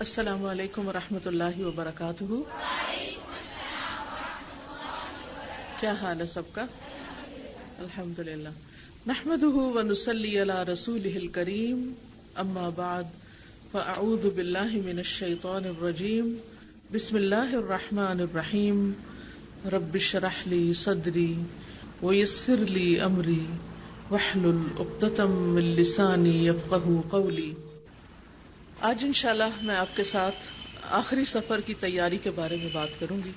السلام علیکم ورحمۃ اللہ وبرکاتہ. کیا حال ہے سب کا؟ الحمدللہ. نحمده ونصلی علی رسولہ الکریم. اما بعد فاعوذ باللہ من الشیطان الرجیم. بسم اللہ الرحمن الرحیم. رب اشرح لی صدری ویسر لی امری واحلل عقدۃ من لسانی یفقہوا قولی. آج انشاءاللہ میں آپ کے ساتھ آخری سفر کی تیاری کے بارے میں بات کروں گی.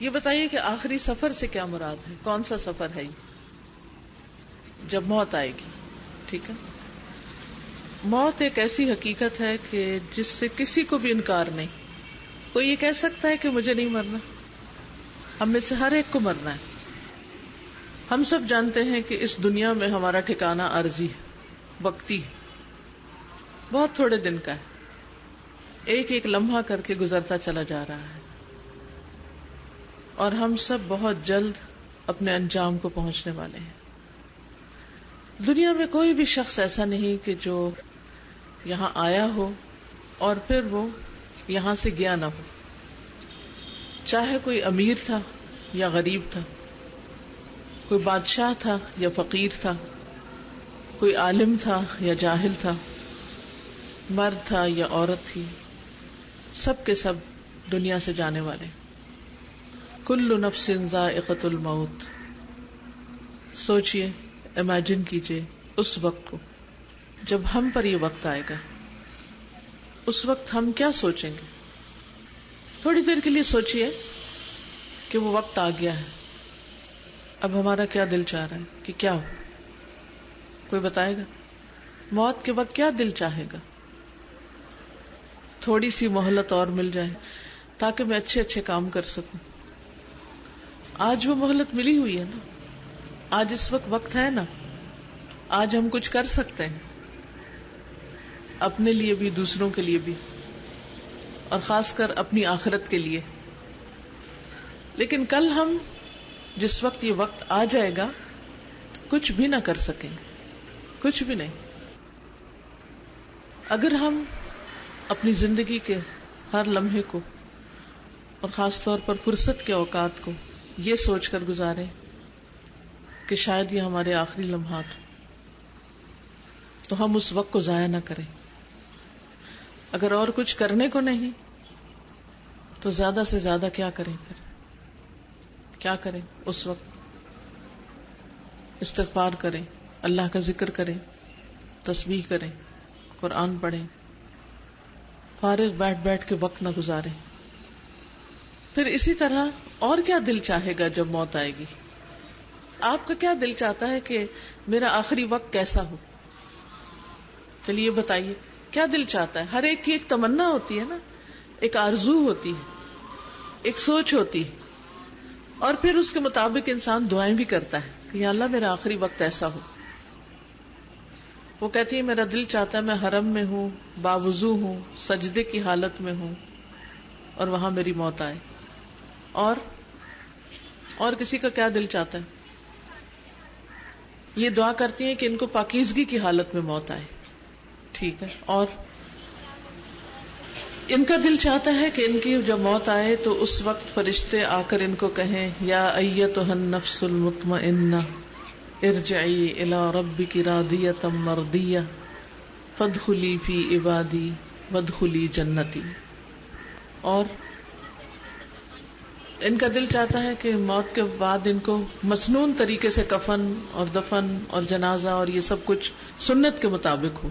یہ بتائیے کہ آخری سفر سے کیا مراد ہے؟ کون سا سفر ہے یہ؟ جب موت آئے گی. ٹھیک ہے. موت ایک ایسی حقیقت ہے کہ جس سے کسی کو بھی انکار نہیں. کوئی یہ کہہ سکتا ہے کہ مجھے نہیں مرنا؟ ہم میں سے ہر ایک کو مرنا ہے. ہم سب جانتے ہیں کہ اس دنیا میں ہمارا ٹھکانہ عارضی ہے، وقتی ہے، بہت تھوڑے دن کا ہے. ایک ایک لمحہ کر کے گزرتا چلا جا رہا ہے اور ہم سب بہت جلد اپنے انجام کو پہنچنے والے ہیں. دنیا میں کوئی بھی شخص ایسا نہیں کہ جو یہاں آیا ہو اور پھر وہ یہاں سے گیا نہ ہو. چاہے کوئی امیر تھا یا غریب تھا، کوئی بادشاہ تھا یا فقیر تھا، کوئی عالم تھا یا جاہل تھا، مرد تھا یا عورت تھی، سب کے سب دنیا سے جانے والے. کل نفس ذائقۃ الموت. سوچئے، امیجن کیجئے اس وقت کو جب ہم پر یہ وقت آئے گا. اس وقت ہم کیا سوچیں گے؟ تھوڑی دیر کے لیے سوچئے کہ وہ وقت آ گیا ہے، اب ہمارا کیا دل چاہ رہا ہے کہ کیا ہو؟ کوئی بتائے گا؟ موت کے وقت کیا دل چاہے گا؟ تھوڑی سی مہلت اور مل جائے تاکہ میں اچھے اچھے کام کر سکوں. آج وہ مہلت ملی ہوئی ہے نا، آج اس وقت ہے نا، آج ہم کچھ کر سکتے ہیں اپنے لیے بھی، دوسروں کے لیے بھی، اور خاص کر اپنی آخرت کے لیے. لیکن کل ہم جس وقت یہ وقت آ جائے گا کچھ بھی نہ کر سکیں گے، کچھ بھی نہیں. اگر ہم اپنی زندگی کے ہر لمحے کو اور خاص طور پر فرصت کے اوقات کو یہ سوچ کر گزاریں کہ شاید یہ ہمارے آخری لمحات ہوں، تو ہم اس وقت کو ضائع نہ کریں. اگر اور کچھ کرنے کو نہیں تو زیادہ سے زیادہ کیا کریں؟ کیا کریں اس وقت؟ استغفار کریں، اللہ کا ذکر کریں، تسبیح کریں، قرآن پڑھیں، فارغ بیٹھ کے وقت نہ گزاریں. پھر اسی طرح اور کیا دل چاہے گا جب موت آئے گی؟ آپ کا کیا دل چاہتا ہے کہ میرا آخری وقت کیسا ہو؟ چلیے بتائیے، کیا دل چاہتا ہے؟ ہر ایک کی ایک تمنا ہوتی ہے نا، ایک آرزو ہوتی ہے، ایک سوچ ہوتی ہے، اور پھر اس کے مطابق انسان دعائیں بھی کرتا ہے کہ یا اللہ میرا آخری وقت ایسا ہو. وہ کہتی ہے میرا دل چاہتا ہے میں حرم میں ہوں، باوضو ہوں، سجدے کی حالت میں ہوں، اور وہاں میری موت آئے. اور کسی کا کیا دل چاہتا ہے؟ یہ دعا کرتی ہیں کہ ان کو پاکیزگی کی حالت میں موت آئے. ٹھیک ہے. اور ان کا دل چاہتا ہے کہ ان کی جب موت آئے تو اس وقت فرشتے آ کر ان کو کہیں یا ایتھا النفس المطمئنہ ارجعی الی ربک راضیۃ مرضیہ فادخلی فی عبادی وادخلی جنتی. اور ان کا دل چاہتا ہے کہ موت کے بعد ان کو مسنون طریقے سے کفن اور دفن اور جنازہ اور یہ سب کچھ سنت کے مطابق ہو.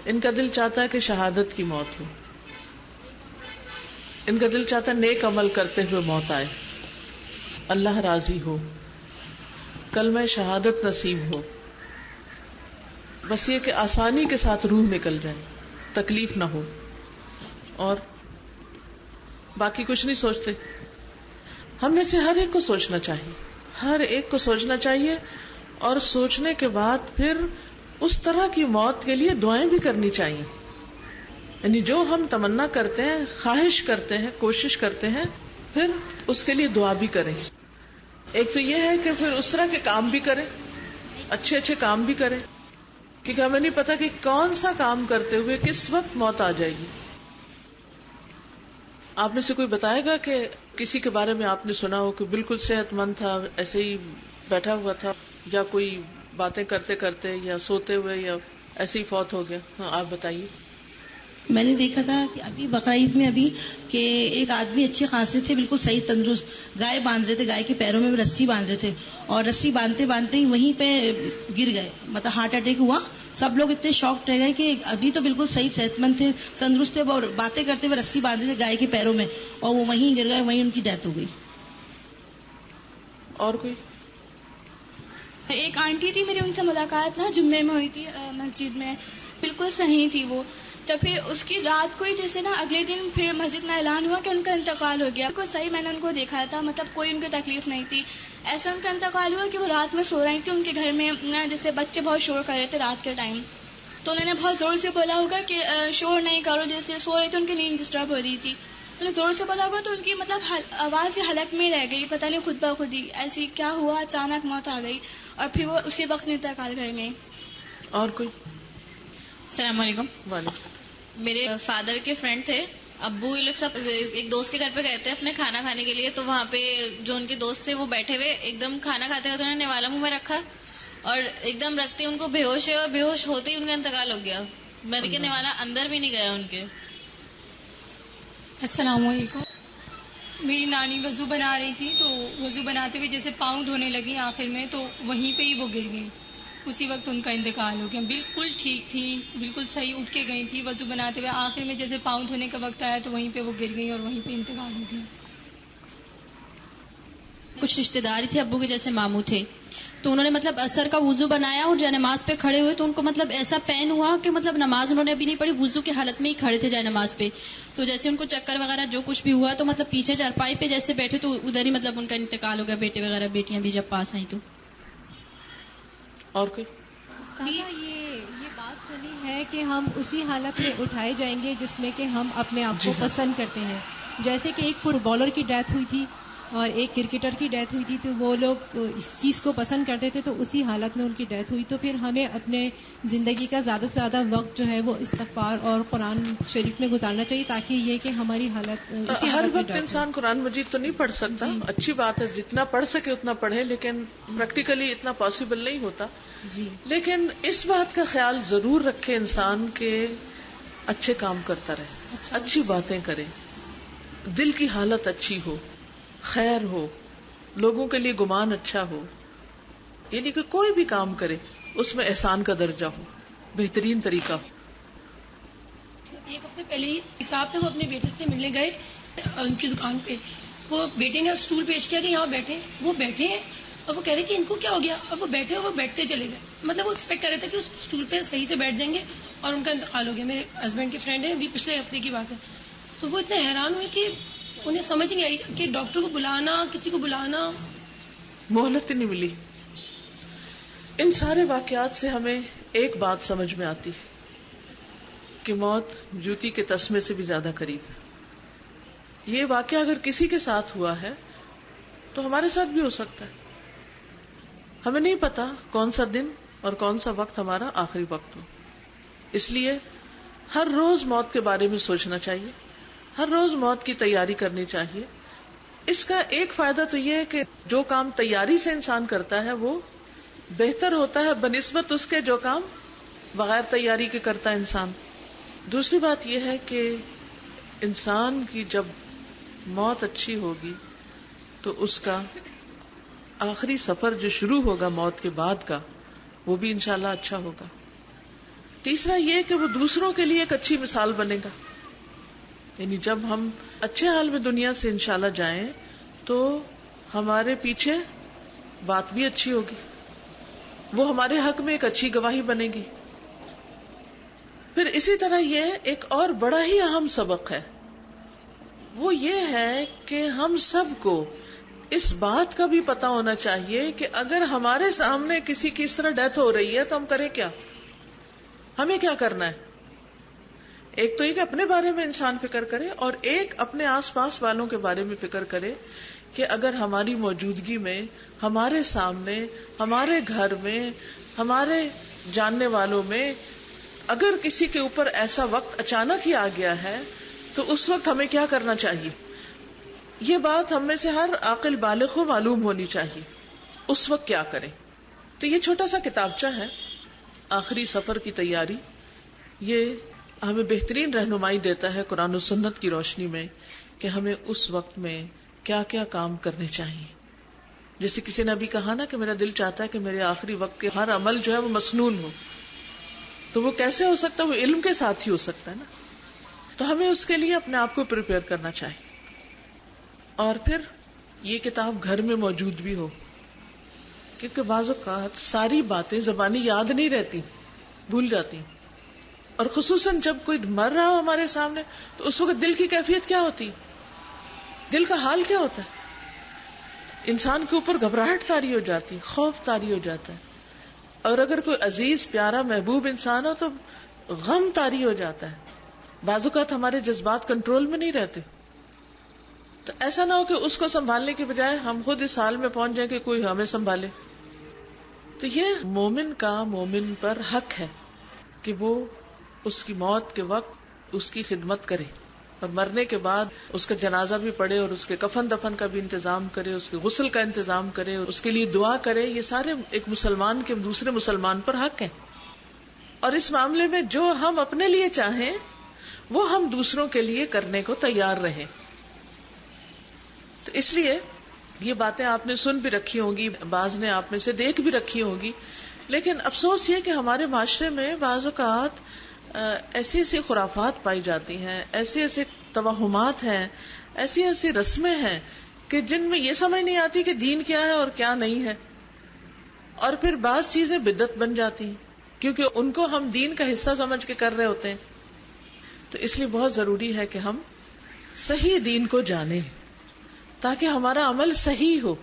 ان کا دل چاہتا ہے کہ شہادت کی موت ہو. ان کا دل چاہتا ہے نیک عمل کرتے ہوئے موت آئے، اللہ راضی ہو، کلمہ شہادت نصیب ہو. بس یہ کہ آسانی کے ساتھ روح نکل جائے، تکلیف نہ ہو، اور باقی کچھ نہیں سوچتے. ہم میں سے ہر ایک کو سوچنا چاہیے، ہر ایک کو سوچنا چاہیے، اور سوچنے کے بعد پھر اس طرح کی موت کے لیے دعائیں بھی کرنی چاہیے. یعنی جو ہم تمنا کرتے ہیں، خواہش کرتے ہیں، کوشش کرتے ہیں، پھر اس کے لیے دعا بھی کریں. ایک تو یہ ہے کہ پھر اس طرح کے کام بھی کریں، اچھے اچھے کام بھی کریں کیونکہ ہمیں نہیں پتا کہ کون سا کام کرتے ہوئے کس وقت موت آ جائے گی. آپ میں سے کوئی بتائے گا کہ کسی کے بارے میں آپ نے سنا ہو کہ بالکل صحت مند تھا، ایسے ہی بیٹھا ہوا تھا، یا کوئی باتیں کرتے کرتے یا سوتے ہوئے یا ایسے ہی فوت ہو گیا؟ ہاں آپ بتائیے. میں نے دیکھا تھا کہ ابھی بقرعید میں کہ ایک آدمی اچھے خاصے تھے، بالکل صحیح تندرست، گائے باندھ رہے تھے، گائے کے پیروں میں رسی باندھ رہے تھے، اور رسی باندھتے باندھتے ہی وہیں پہ گر گئے، مطلب ہارٹ اٹیک ہوا. سب لوگ اتنے شاکڈ رہ گئے کہ ابھی تو بالکل صحیح صحت مند تھے، تندرست تھے، اور باتیں کرتے ہوئے رسی باندھے تھے گائے کے پیروں میں، اور وہ وہیں گر گئے، وہیں ان کی ڈیتھ ہو گئی. اور کوئی؟ ایک آنٹی تھی میری، ان سے ملاقات جمعے میں ہوئی تھی مسجد میں، بالکل صحیح تھی وہ. تو پھر اس کی رات کو ہی جیسے اگلے دن پھر مسجد میں اعلان ہوا کہ ان کا انتقال ہو گیا. بالکل صحیح، میں نے ان کو دیکھا تھا، مطلب کوئی ان کو تکلیف نہیں تھی. ایسا ان کا انتقال ہوا کہ وہ رات میں سو رہی تھی، ان کے گھر میں جیسے بچے بہت شور کر رہے تھے رات کے ٹائم، تو انہوں نے بہت زور سے بولا ہوگا کہ شور نہیں کرو، جیسے سو رہے تھے، ان کی نیند ڈسٹرب ہو رہی تھی، تو انہیں زور سے بولا ہوگا، تو ان کی مطلب آواز ہی حلق میں رہ گئی، پتہ نہیں خود بخود ہی ایسی کیا ہوا، اچانک موت آ گئی، اور پھر وہ اسی وقت انتقال کر گئے. اور کوئی؟ السلام علیکم. وعلیکم. میرے فادر کے فرینڈ تھے، ابو یہ لوگ سب ایک دوست کے گھر پہ گئے تھے اپنے کھانا کھانے کے لیے. تو وہاں پہ جو ان کے دوست تھے وہ بیٹھے ہوئے ایک دم کھانا کھاتے کھاتے انہوں نے نوالا منہ میں رکھا، اور ایک دم رکھتے ان کو بے ہوش ہے، اور بے ہوش ہوتے ہی ان کا انتقال ہو گیا. میں نے کہ نوالا اندر بھی نہیں گیا ان کے. السلام علیکم. میری نانی وضو بنا رہی تھی، تو وضو بناتے ہوئے جیسے پاؤں دھونے لگی آخر میں، تو وہیں پہ ہی وہ گر گئی، اسی وقت ان کا انتقال ہو گیا. بالکل ٹھیک تھی، بالکل صحیح اٹھ کے گئی تھی وضو بناتے ہوئے، آخر میں جیسے پاؤں دھونے کا وقت آیا تو وہیں پہ وہ گر گئی اور وہیں پہ انتقال ہو گیا. کچھ رشتے دار تھے ابو کے جیسے ماموں تھے، تو انہوں نے مطلب اثر کا وضو بنایا اور جائے نماز پہ کھڑے ہوئے، تو ان کو مطلب ایسا پین ہوا کہ مطلب نماز انہوں نے ابھی نہیں پڑھی، وضو کی حالت میں ہی کھڑے تھے جائے نماز پہ. تو جیسے ان کو چکر وغیرہ جو کچھ بھی ہوا، تو مطلب پیچھے چارپائی پہ جیسے بیٹھے تو ادھر ہی مطلب ان کا انتقال ہو گیا. بیٹے وغیرہ بیٹیاں بھی جب پاس آئیں تو. اور کوئی؟ یہ بات سنی ہے کہ ہم اسی حالت میں اٹھائے جائیں گے جس میں کہ ہم اپنے آپ کو پسند کرتے ہیں. جیسے کہ ایک فٹ بالر کی ڈیتھ ہوئی تھی اور ایک کرکٹر کی ڈیتھ ہوئی تھی، تو وہ لوگ اس چیز کو پسند کرتے تھے، تو اسی حالت میں ان کی ڈیتھ ہوئی. تو پھر ہمیں اپنے زندگی کا زیادہ سے زیادہ وقت جو ہے وہ استغفار اور قرآن شریف میں گزارنا چاہیے، تاکہ یہ کہ ہماری حالت اسی ہر حالت میں وقت انسان قرآن مجید تو نہیں پڑھ سکتا. اچھی بات ہے جتنا پڑھ سکے اتنا پڑھے، لیکن پریکٹیکلی اتنا پاسبل نہیں ہوتا. لیکن اس بات کا خیال ضرور رکھے انسان کے اچھے کام کرتا رہے، اچھی باتیں کرے، دل کی حالت اچھی ہو، خیر ہو، لوگوں کے لیے گمان اچھا ہو. یعنی کہ کوئی بھی کام کرے اس میں احسان کا درجہ ہو، بہترین طریقہ ہو. ایک ہفتے پہلے ہی صاحب تھے، وہ اپنے بیٹے سے ملنے گئے ان کی دکان پہ. وہ بیٹے نے اسٹول پیش کیا کہ یہاں بیٹھے، وہ بیٹھے ہیں اور وہ کہہ رہے کہ ان کو کیا ہو گیا، اور وہ بیٹھے اور وہ بیٹھتے چلے گئے. مطلب وہ ایکسپیکٹ کر رہے تھے کہ اس اسٹول پہ صحیح سے بیٹھ جائیں گے، اور ان کا انتقال ہو گیا. میرے ہسبینڈ کے فرینڈ ہیں، ابھی پچھلے ہفتے کی بات ہے. تو وہ اتنے حیران ہوئے کہ انہیں سمجھ نہیں آئی کہ ڈاکٹر کو بلانا، کسی کو بلانا، مہلت نہیں ملی. ان سارے واقعات سے ہمیں ایک بات سمجھ میں آتی کہ موت جوتی کے تسمے سے بھی زیادہ قریب ہے. یہ واقعہ اگر کسی کے ساتھ ہوا ہے تو ہمارے ساتھ بھی ہو سکتا ہے. ہمیں نہیں پتا کون سا دن اور کون سا وقت ہمارا آخری وقت ہو. اس لیے ہر روز موت کے بارے میں سوچنا چاہیے، ہر روز موت کی تیاری کرنی چاہیے. اس کا ایک فائدہ تو یہ ہے کہ جو کام تیاری سے انسان کرتا ہے وہ بہتر ہوتا ہے بنسبت اس کے جو کام بغیر تیاری کے کرتا ہے انسان. دوسری بات یہ ہے کہ انسان کی جب موت اچھی ہوگی تو اس کا آخری سفر جو شروع ہوگا موت کے بعد کا وہ بھی انشاءاللہ اچھا ہوگا. تیسرا یہ کہ وہ دوسروں کے لیے ایک اچھی مثال بنے گا. یعنی جب ہم اچھے حال میں دنیا سے انشاءاللہ جائیں تو ہمارے پیچھے بات بھی اچھی ہوگی، وہ ہمارے حق میں ایک اچھی گواہی بنے گی. پھر اسی طرح یہ ایک اور بڑا ہی اہم سبق ہے، وہ یہ ہے کہ ہم سب کو اس بات کا بھی پتا ہونا چاہیے کہ اگر ہمارے سامنے کسی کی اس طرح ڈیتھ ہو رہی ہے تو ہم کریں کیا، ہمیں کیا کرنا ہے. ایک تو یہ کہ اپنے بارے میں انسان فکر کرے، اور ایک اپنے آس پاس والوں کے بارے میں فکر کرے کہ اگر ہماری موجودگی میں ہمارے سامنے ہمارے گھر میں ہمارے جاننے والوں میں اگر کسی کے اوپر ایسا وقت اچانک ہی آ گیا ہے تو اس وقت ہمیں کیا کرنا چاہیے؟ یہ بات ہم میں سے ہر عاقل بالغ کو معلوم ہونی چاہیے. اس وقت کیا کریں؟ تو یہ چھوٹا سا کتابچہ ہے آخری سفر کی تیاری. یہ ہمیں بہترین رہنمائی دیتا ہے قرآن و سنت کی روشنی میں کہ ہمیں اس وقت میں کیا کیا کام کرنے چاہیے. جیسے کسی نے ابھی کہا نا کہ میرا دل چاہتا ہے کہ میرے آخری وقت کے ہر عمل جو ہے وہ مسنون ہو. تو وہ کیسے ہو سکتا ہے؟ وہ علم کے ساتھ ہی ہو سکتا ہے نا. تو ہمیں اس کے لیے اپنے آپ کو پریپیئر کرنا چاہیے. اور پھر یہ کتاب گھر میں موجود بھی ہو، کیونکہ بعض اوقات ساری باتیں زبانی یاد نہیں رہتی، بھول جاتی. اور خصوصاً جب کوئی مر رہا ہو ہمارے سامنے تو اس وقت دل کی کیفیت کیا ہوتی، دل کا حال کیا ہوتا ہے؟ انسان کے اوپر گھبراہٹ طاری ہو جاتی، خوف طاری ہو جاتا ہے. اور اگر کوئی عزیز پیارا محبوب انسان ہو تو غم طاری ہو جاتا ہے. بعض اوقات ہمارے جذبات کنٹرول میں نہیں رہتے. تو ایسا نہ ہو کہ اس کو سنبھالنے کے بجائے ہم خود اس حال میں پہنچ جائیں کہ کوئی ہمیں سنبھالے. تو یہ مومن کا مومن پر حق ہے کہ وہ اس کی موت کے وقت اس کی خدمت کرے، اور مرنے کے بعد اس کا جنازہ بھی پڑھے، اور اس کے کفن دفن کا بھی انتظام کرے، اس کے غسل کا انتظام کرے، اور اس کے لیے دعا کرے. یہ سارے ایک مسلمان کے دوسرے مسلمان پر حق ہیں. اور اس معاملے میں جو ہم اپنے لیے چاہیں وہ ہم دوسروں کے لیے کرنے کو تیار رہیں. تو اس لیے یہ باتیں آپ نے سن بھی رکھی ہوں گی، بعض نے آپ میں سے دیکھ بھی رکھی ہوں گی، لیکن افسوس یہ کہ ہمارے معاشرے میں بعض اوقات ایسی ایسی خرافات پائی جاتی ہیں، ایسے ایسے توہمات ہیں، ایسی ایسی رسمیں ہیں کہ جن میں یہ سمجھ نہیں آتی کہ دین کیا ہے اور کیا نہیں ہے. اور پھر بعض چیزیں بدعت بن جاتی ہیں کیونکہ ان کو ہم دین کا حصہ سمجھ کے کر رہے ہوتے ہیں. تو اس لیے بہت ضروری ہے کہ ہم صحیح دین کو جانیں تاکہ ہمارا عمل صحیح ہو،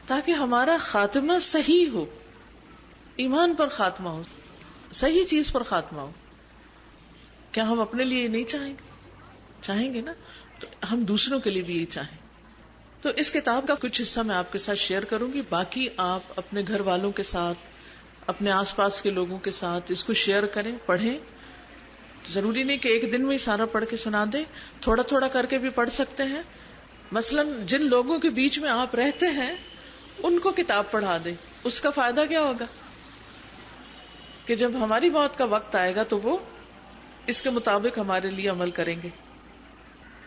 تاکہ ہمارا خاتمہ صحیح ہو، ایمان پر خاتمہ ہو، صحیح چیز پر خاتمہ ہو. کیا ہم اپنے لیے نہیں چاہیں گے؟ چاہیں گے نا. تو ہم دوسروں کے لیے بھی یہ چاہیں. تو اس کتاب کا کچھ حصہ میں آپ کے ساتھ شیئر کروں گی، باقی آپ اپنے گھر والوں کے ساتھ، اپنے آس پاس کے لوگوں کے ساتھ اس کو شیئر کریں، پڑھیں. ضروری نہیں کہ ایک دن میں ہی سارا پڑھ کے سنا دیں، تھوڑا تھوڑا کر کے بھی پڑھ سکتے ہیں. مثلاً جن لوگوں کے بیچ میں آپ رہتے ہیں ان کو کتاب پڑھا دیں. اس کا فائدہ کیا ہوگا کہ جب ہماری موت کا وقت آئے گا تو وہ اس کے مطابق ہمارے لیے عمل کریں گے.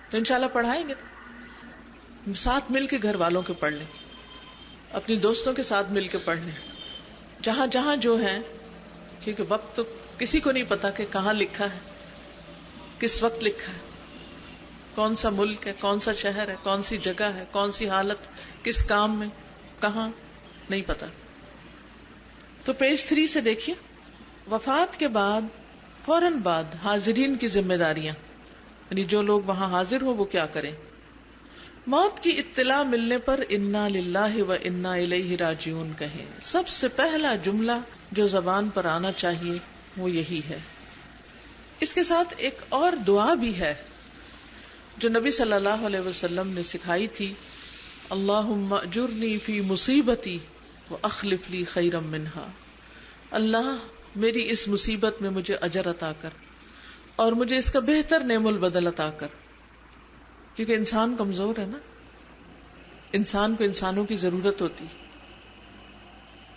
تو انشاءاللہ پڑھائیں گے. ساتھ مل کے گھر والوں کے پڑھ لیں، اپنی دوستوں کے ساتھ مل کے پڑھ لیں، جہاں جہاں جو ہیں، کیونکہ وقت تو کسی کو نہیں پتا کہ کہاں لکھا ہے، کس وقت لکھا ہے، کون سا ملک ہے، کون سا شہر ہے، کون سی جگہ ہے، کون سی حالت، کس کام میں، کہاں، نہیں پتا. تو پیج 3 سے دیکھیے. وفات کے بعد فوراً بعد حاضرین کی ذمہ داریاں، یعنی جو لوگ وہاں حاضر ہوں وہ کیا کریں. موت کی اطلاع ملنے پر انا للہ و انا الیہ راجعون کہیں. سب سے پہلا جملہ جو زبان پر آنا چاہیے وہ یہی ہے. اس کے ساتھ ایک اور دعا بھی ہے جو نبی صلی اللہ علیہ وسلم نے سکھائی تھی. اللہم اجرنی فی مصیبتی واخلف لی خیرا منہا. اللہ میری اس مصیبت میں مجھے اجر عطا کر اور مجھے اس کا بہتر نعم البدل عطا کر. کیونکہ انسان کمزور ہے نا، انسان کو انسانوں کی ضرورت ہوتی.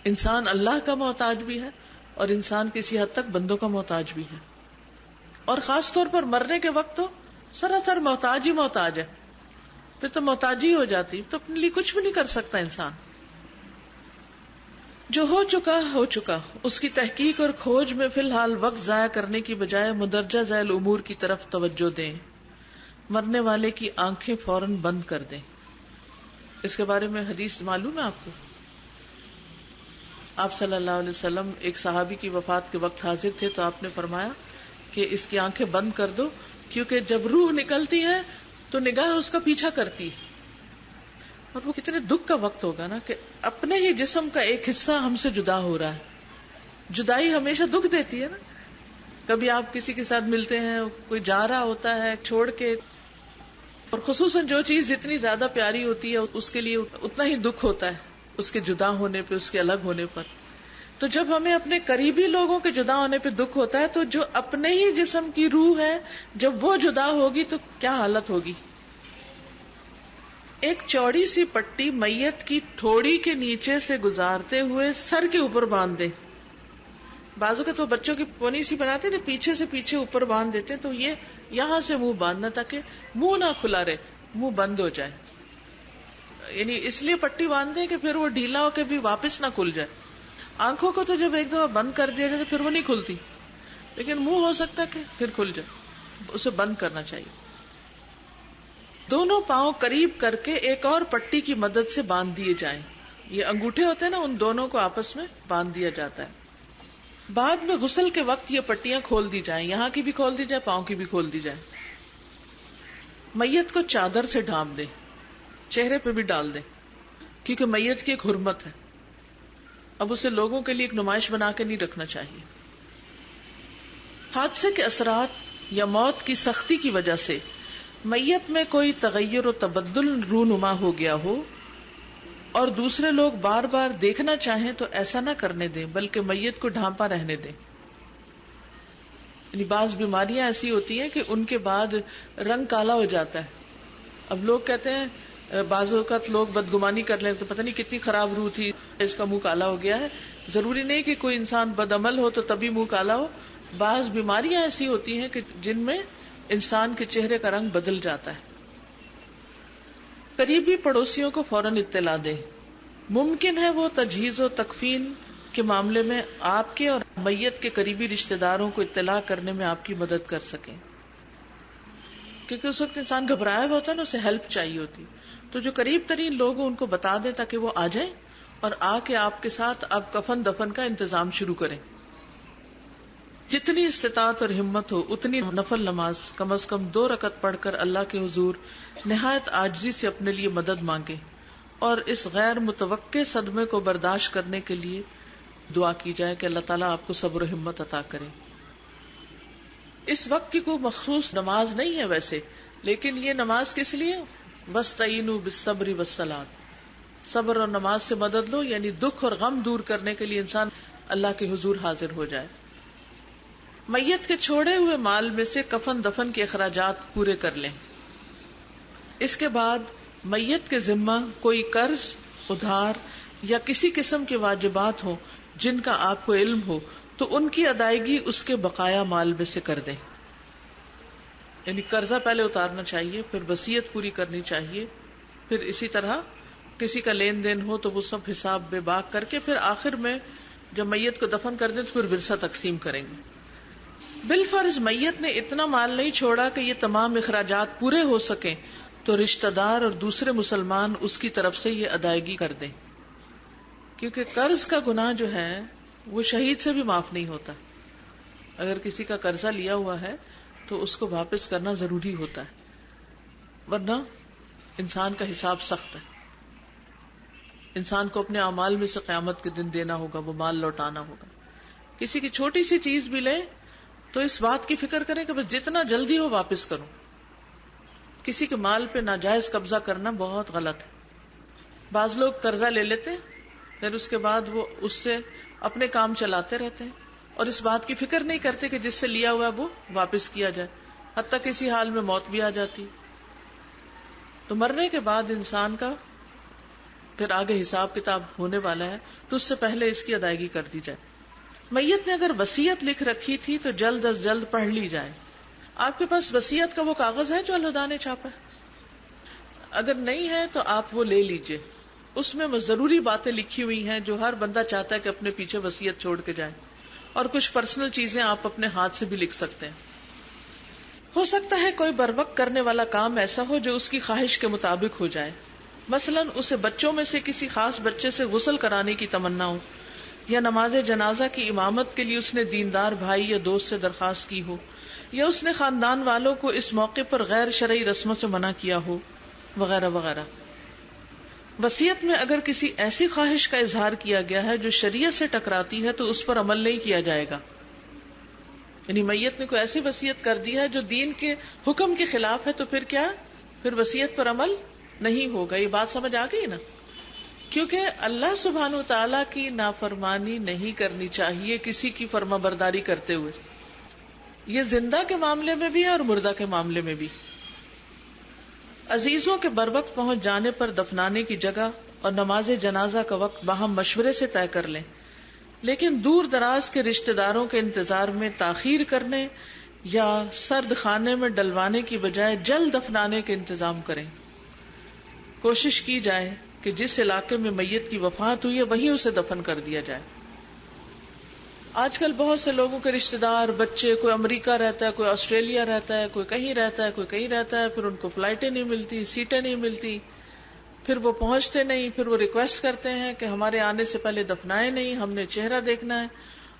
انسان اللہ کا محتاج بھی ہے اور انسان کسی حد تک بندوں کا محتاج بھی ہے. اور خاص طور پر مرنے کے وقت تو سراسر محتاج ہی محتاج ہے. پھر تو محتاجی ہو جاتی، تو اپنے لیے کچھ بھی نہیں کر سکتا انسان. جو ہو چکا ہو چکا، اس کی تحقیق اور کھوج میں فی الحال وقت ضائع کرنے کی بجائے مندرجہ ذیل امور کی طرف توجہ دیں. مرنے والے کی آنکھیں فوراً بند کر دیں. اس کے بارے میں حدیث معلوم ہے آپ کو. آپ صلی اللہ علیہ وسلم ایک صحابی کی وفات کے وقت حاضر تھے تو آپ نے فرمایا کہ اس کی آنکھیں بند کر دو، کیونکہ جب روح نکلتی ہے تو نگاہ اس کا پیچھا کرتی ہے. اور وہ کتنے دکھ کا وقت ہوگا نا کہ اپنے ہی جسم کا ایک حصہ ہم سے جدا ہو رہا ہے. جدائی ہمیشہ دکھ دیتی ہے نا. کبھی آپ کسی کے ساتھ ملتے ہیں، کوئی جا رہا ہوتا ہے چھوڑ کے، اور خصوصاً جو چیز جتنی زیادہ پیاری ہوتی ہے اس کے لیے اتنا ہی دکھ ہوتا ہے اس کے جدا ہونے پہ، اس کے الگ ہونے پر. تو جب ہمیں اپنے قریبی لوگوں کے جدا ہونے پہ دکھ ہوتا ہے تو جو اپنے ہی جسم کی روح ہے جب وہ جدا ہوگی تو کیا حالت ہوگی. ایک چوڑی سی پٹی میت کی ٹھوڑی کے نیچے سے گزارتے ہوئے سر کے اوپر باندھ دے. بازو کا تو بچوں کی پونی سی بناتے نا, پیچھے سے پیچھے اوپر باندھ دیتے, تو یہ یہاں سے منہ باندھنا تاکہ منہ نہ کھلا رہے, منہ بند ہو جائے. یعنی اس لیے پٹی باندھتے کہ پھر وہ ڈھیلا ہو کے بھی واپس نہ کھل جائے. آنکھوں کو تو جب ایک دفعہ بند کر دیا جائے تو پھر وہ نہیں کھلتی, لیکن منہ ہو سکتا ہے کہ پھر کھل جائے, اسے بند کرنا چاہیے. دونوں پاؤں قریب کر کے ایک اور پٹی کی مدد سے باندھ دیے جائیں. یہ انگوٹھے ہوتے ہیں نا, ان دونوں کو آپس میں باندھ دیا جاتا ہے. بعد میں غسل کے وقت یہ پٹیاں کھول دی جائیں, یہاں کی بھی کھول دی جائے, پاؤں کی بھی کھول دی جائے. میت کو چادر سے ڈھانپ دیں, چہرے پہ بھی ڈال دیں, کیونکہ میت کی ایک حرمت ہے. اب اسے لوگوں کے لیے ایک نمائش بنا کے نہیں رکھنا چاہیے. حادثے کے اثرات یا موت کی سختی کی وجہ سے میت میں کوئی تغیر و تبدل رونما ہو گیا ہو اور دوسرے لوگ بار بار دیکھنا چاہیں تو ایسا نہ کرنے دیں, بلکہ میت کو ڈھانپا رہنے دیں. یعنی بعض بیماریاں ایسی ہوتی ہیں کہ ان کے بعد رنگ کالا ہو جاتا ہے. اب لوگ کہتے ہیں بعض اوقات لوگ بدگمانی کر لیں تو پتہ نہیں کتنی خراب روح تھی, اس کا منہ کالا ہو گیا ہے. ضروری نہیں کہ کوئی انسان بدعمل ہو تو تبھی منہ کالا ہو. بعض بیماریاں ایسی ہوتی ہیں کہ جن میں انسان کے چہرے کا رنگ بدل جاتا ہے. قریبی پڑوسیوں کو فوراً اطلاع دیں. ممکن ہے وہ تجہیز و تکفین کے معاملے میں آپ کے اور میت کے قریبی رشتہ داروں کو اطلاع کرنے میں آپ کی مدد کر سکیں, کیونکہ اس وقت انسان گھبرایا ہوا ہوتا ہے نا, اسے ہیلپ چاہیے ہوتی. تو جو قریب ترین لوگ ان کو بتا دیں تاکہ وہ آ جائیں اور آ کے آپ کے ساتھ اب کفن دفن کا انتظام شروع کریں. جتنی استطاعت اور ہمت ہو اتنی نفل نماز کم از کم 2 رکعت پڑھ کر اللہ کے حضور نہایت عاجزی سے اپنے لیے مدد مانگے اور اس غیر متوقع صدمے کو برداشت کرنے کے لیے دعا کی جائے کہ اللہ تعالیٰ آپ کو صبر و ہمت عطا کرے. اس وقت کی کوئی مخصوص نماز نہیں ہے ویسے, لیکن یہ نماز کس لیے؟ وَاسْتَعِینُوا بِالصَّبْرِ وَالصَّلَاةِ, صبر اور نماز سے مدد لو, یعنی دکھ اور غم دور کرنے کے لیے انسان اللہ کے حضور حاضر ہو جائے. میت کے چھوڑے ہوئے مال میں سے کفن دفن کے اخراجات پورے کر لیں. اس کے بعد میت کے ذمہ کوئی قرض, ادھار یا کسی قسم کے واجبات ہوں جن کا آپ کو علم ہو تو ان کی ادائیگی اس کے بقایا مال میں سے کر دیں. یعنی قرضہ پہلے اتارنا چاہیے, پھر وصیت پوری کرنی چاہیے, پھر اسی طرح کسی کا لین دین ہو تو وہ سب حساب بے باک کر کے پھر آخر میں جب میت کو دفن کر دیں تو پھر ورثہ تقسیم کریں گے. بالفرض میت نے اتنا مال نہیں چھوڑا کہ یہ تمام اخراجات پورے ہو سکیں تو رشتہ دار اور دوسرے مسلمان اس کی طرف سے یہ ادائیگی کر دیں, کیونکہ قرض کا گناہ جو ہے وہ شہید سے بھی معاف نہیں ہوتا. اگر کسی کا قرضہ لیا ہوا ہے تو اس کو واپس کرنا ضروری ہوتا ہے, ورنہ انسان کا حساب سخت ہے. انسان کو اپنے اعمال میں سے قیامت کے دن دینا ہوگا, وہ مال لوٹانا ہوگا. کسی کی چھوٹی سی چیز بھی لے تو اس بات کی فکر کریں کہ بس جتنا جلدی ہو واپس کروں. کسی کے مال پہ ناجائز قبضہ کرنا بہت غلط ہے. بعض لوگ قرضہ لے لیتے ہیں پھر اس کے بعد وہ اس سے اپنے کام چلاتے رہتے ہیں اور اس بات کی فکر نہیں کرتے کہ جس سے لیا ہوا وہ واپس کیا جائے, حتیٰ کسی حال میں موت بھی آ جاتی. تو مرنے کے بعد انسان کا پھر آگے حساب کتاب ہونے والا ہے, تو اس سے پہلے اس کی ادائیگی کر دی جائے. میت نے اگر وصیت لکھ رکھی تھی تو جلد از جلد پڑھ لی جائے. آپ کے پاس وصیت کا وہ کاغذ ہے جو الہدا نے چھاپا ہے؟ اگر نہیں ہے تو آپ وہ لے لیجئے. اس میں ضروری باتیں لکھی ہوئی ہیں جو ہر بندہ چاہتا ہے کہ اپنے پیچھے وصیت چھوڑ کے جائے, اور کچھ پرسنل چیزیں آپ اپنے ہاتھ سے بھی لکھ سکتے ہیں. ہو سکتا ہے کوئی بر وقت کرنے والا کام ایسا ہو جو اس کی خواہش کے مطابق ہو جائے. مثلاً اسے بچوں میں سے کسی خاص بچے سے غسل کرانے کی تمنا ہو, یا نماز جنازہ کی امامت کے لیے اس نے دیندار بھائی یا دوست سے درخواست کی ہو, یا اس نے خاندان والوں کو اس موقع پر غیر شرعی رسموں سے منع کیا ہو, وغیرہ وغیرہ. وصیت میں اگر کسی ایسی خواہش کا اظہار کیا گیا ہے جو شریعت سے ٹکراتی ہے تو اس پر عمل نہیں کیا جائے گا. یعنی میت نے کوئی ایسی وصیت کر دی ہے جو دین کے حکم کے خلاف ہے تو پھر کیا, پھر وصیت پر عمل نہیں ہوگا. یہ بات سمجھ آ گئی نا؟ کیونکہ اللہ سبحانہ و تعالیٰ کی نافرمانی نہیں کرنی چاہیے کسی کی فرما برداری کرتے ہوئے. یہ زندہ کے معاملے میں بھی ہے اور مردہ کے معاملے میں بھی. عزیزوں کے بروقت پہنچ جانے پر دفنانے کی جگہ اور نماز جنازہ کا وقت باہم مشورے سے طے کر لیں، لیکن دور دراز کے رشتہ داروں کے انتظار میں تاخیر کرنے یا سرد خانے میں ڈلوانے کی بجائے جلد دفنانے کے انتظام کریں. کوشش کی جائے کہ جس علاقے میں میت کی وفات ہوئی ہے وہیں اسے دفن کر دیا جائے. آج کل بہت سے لوگوں کے رشتہ دار بچے، کوئی امریکہ رہتا ہے، کوئی آسٹریلیا رہتا ہے، کوئی کہیں رہتا ہے، کوئی کہیں رہتا ہے، پھر ان کو فلائٹیں نہیں ملتی، سیٹیں نہیں ملتی، پھر وہ پہنچتے نہیں، پھر وہ ریکویسٹ کرتے ہیں کہ ہمارے آنے سے پہلے دفنائے نہیں، ہم نے چہرہ دیکھنا ہے.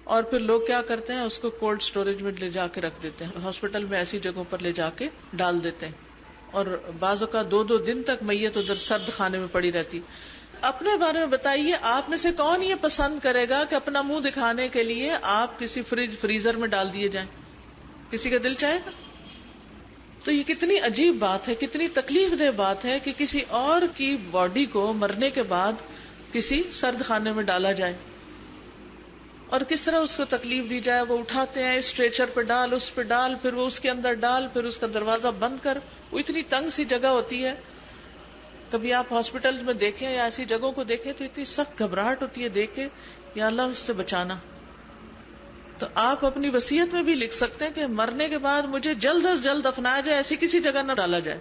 اور پھر لوگ کیا کرتے ہیں، اس کو کولڈ سٹوریج میں لے جا کے رکھ دیتے ہیں، ہاسپٹل میں ایسی جگہوں پر لے جا کے ڈال دیتے ہیں، اور بعض اوقات 2 دن تک میت ادھر سرد خانے میں پڑی رہتی. اپنے بارے میں بتائیے، آپ میں سے کون یہ پسند کرے گا کہ اپنا منہ دکھانے کے لیے آپ کسی فریزر میں ڈال دیے جائیں؟ کسی کا دل چاہے گا؟ تو یہ کتنی عجیب بات ہے، کتنی تکلیف دہ بات ہے کہ کسی اور کی باڈی کو مرنے کے بعد کسی سرد خانے میں ڈالا جائے، اور کس طرح اس کو تکلیف دی جائے. وہ اٹھاتے ہیں، اسٹریچر پہ ڈال، اس پہ ڈال، پھر وہ اس کے اندر ڈال، پھر اس کا دروازہ بند کر. وہ اتنی تنگ سی جگہ ہوتی ہے. کبھی آپ ہاسپٹل میں دیکھیں یا ایسی جگہوں کو دیکھیں تو اتنی سخت گھبراہٹ ہوتی ہے دیکھ کے، یا اللہ اس سے بچانا. تو آپ اپنی وصیت میں بھی لکھ سکتے ہیں کہ مرنے کے بعد مجھے جلد از جلد دفنایا جائے، ایسی کسی جگہ نہ ڈالا جائے.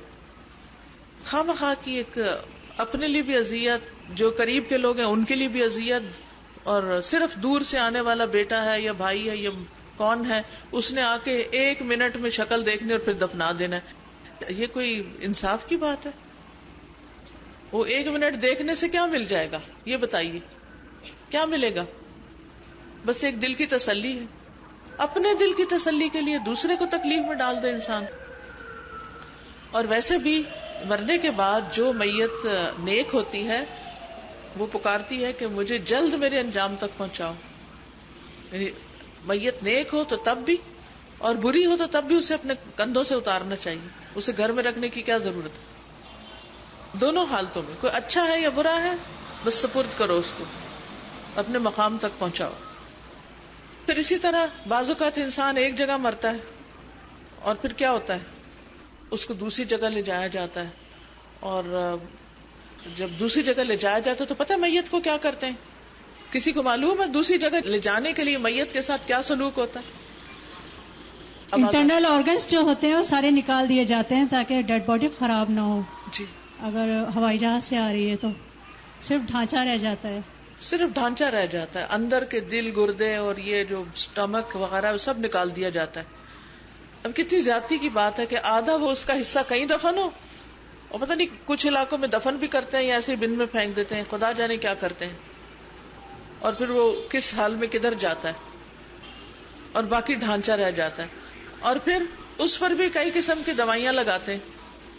خواہ مخواہ کی ایک اپنے لیے بھی اذیت، جو قریب کے لوگ ہیں ان کے لیے بھی اذیت، اور صرف دور سے آنے والا بیٹا ہے یا بھائی ہے یا کون ہے، اس نے آ کے 1 منٹ میں شکل دیکھنی اور پھر دفنا دینا. یہ کوئی انصاف کی بات ہے؟ وہ 1 منٹ دیکھنے سے کیا مل جائے گا یہ بتائیے، کیا ملے گا؟ بس ایک دل کی تسلی ہے. اپنے دل کی تسلی کے لیے دوسرے کو تکلیف میں ڈال دے انسان. اور ویسے بھی مرنے کے بعد جو میت نیک ہوتی ہے وہ پکارتی ہے کہ مجھے جلد میرے انجام تک پہنچاؤ. یعنی میت نیک ہو تو تب بھی، اور بری ہو تو تب بھی اسے اپنے کندھوں سے اتارنا چاہیے. اسے گھر میں رکھنے کی کیا ضرورت ہے؟ دونوں حالتوں میں، کوئی اچھا ہے یا برا ہے، بس سپرد کرو اس کو، اپنے مقام تک پہنچاؤ. پھر اسی طرح بعض اوقات انسان ایک جگہ مرتا ہے اور پھر کیا ہوتا ہے، اس کو دوسری جگہ لے جایا جاتا ہے. اور جب دوسری جگہ لے جایا جاتا ہے تو پتہ ہے میت کو کیا کرتے ہیں؟ کسی کو معلوم ہے دوسری جگہ لے جانے کے لیے میت کے ساتھ کیا سلوک ہوتا ہے؟ انٹرنل آرگنز جو ہوتے ہیں وہ سارے نکال دیے جاتے ہیں تاکہ ڈیڈ باڈی خراب نہ ہو. جی، اگر ہوائی جہاز سے آ رہی ہے تو صرف ڈھانچہ رہ جاتا ہے. صرف ڈھانچہ رہ جاتا ہے، اندر کے دل، گردے اور یہ جو سٹمک وغیرہ وہ سب نکال دیا جاتا ہے. اب کتنی زیادتی کی بات ہے کہ آدھا وہ اس کا حصہ کہیں دفن ہو، اور پتہ نہیں کچھ علاقوں میں دفن بھی کرتے ہیں یا ایسے بن میں پھینک دیتے ہیں، خدا جانے کیا کرتے ہیں. اور پھر وہ کس حال میں کدھر جاتا ہے، اور باقی ڈھانچہ رہ جاتا ہے. اور پھر اس پر بھی کئی قسم کی دوائیاں لگاتے ہیں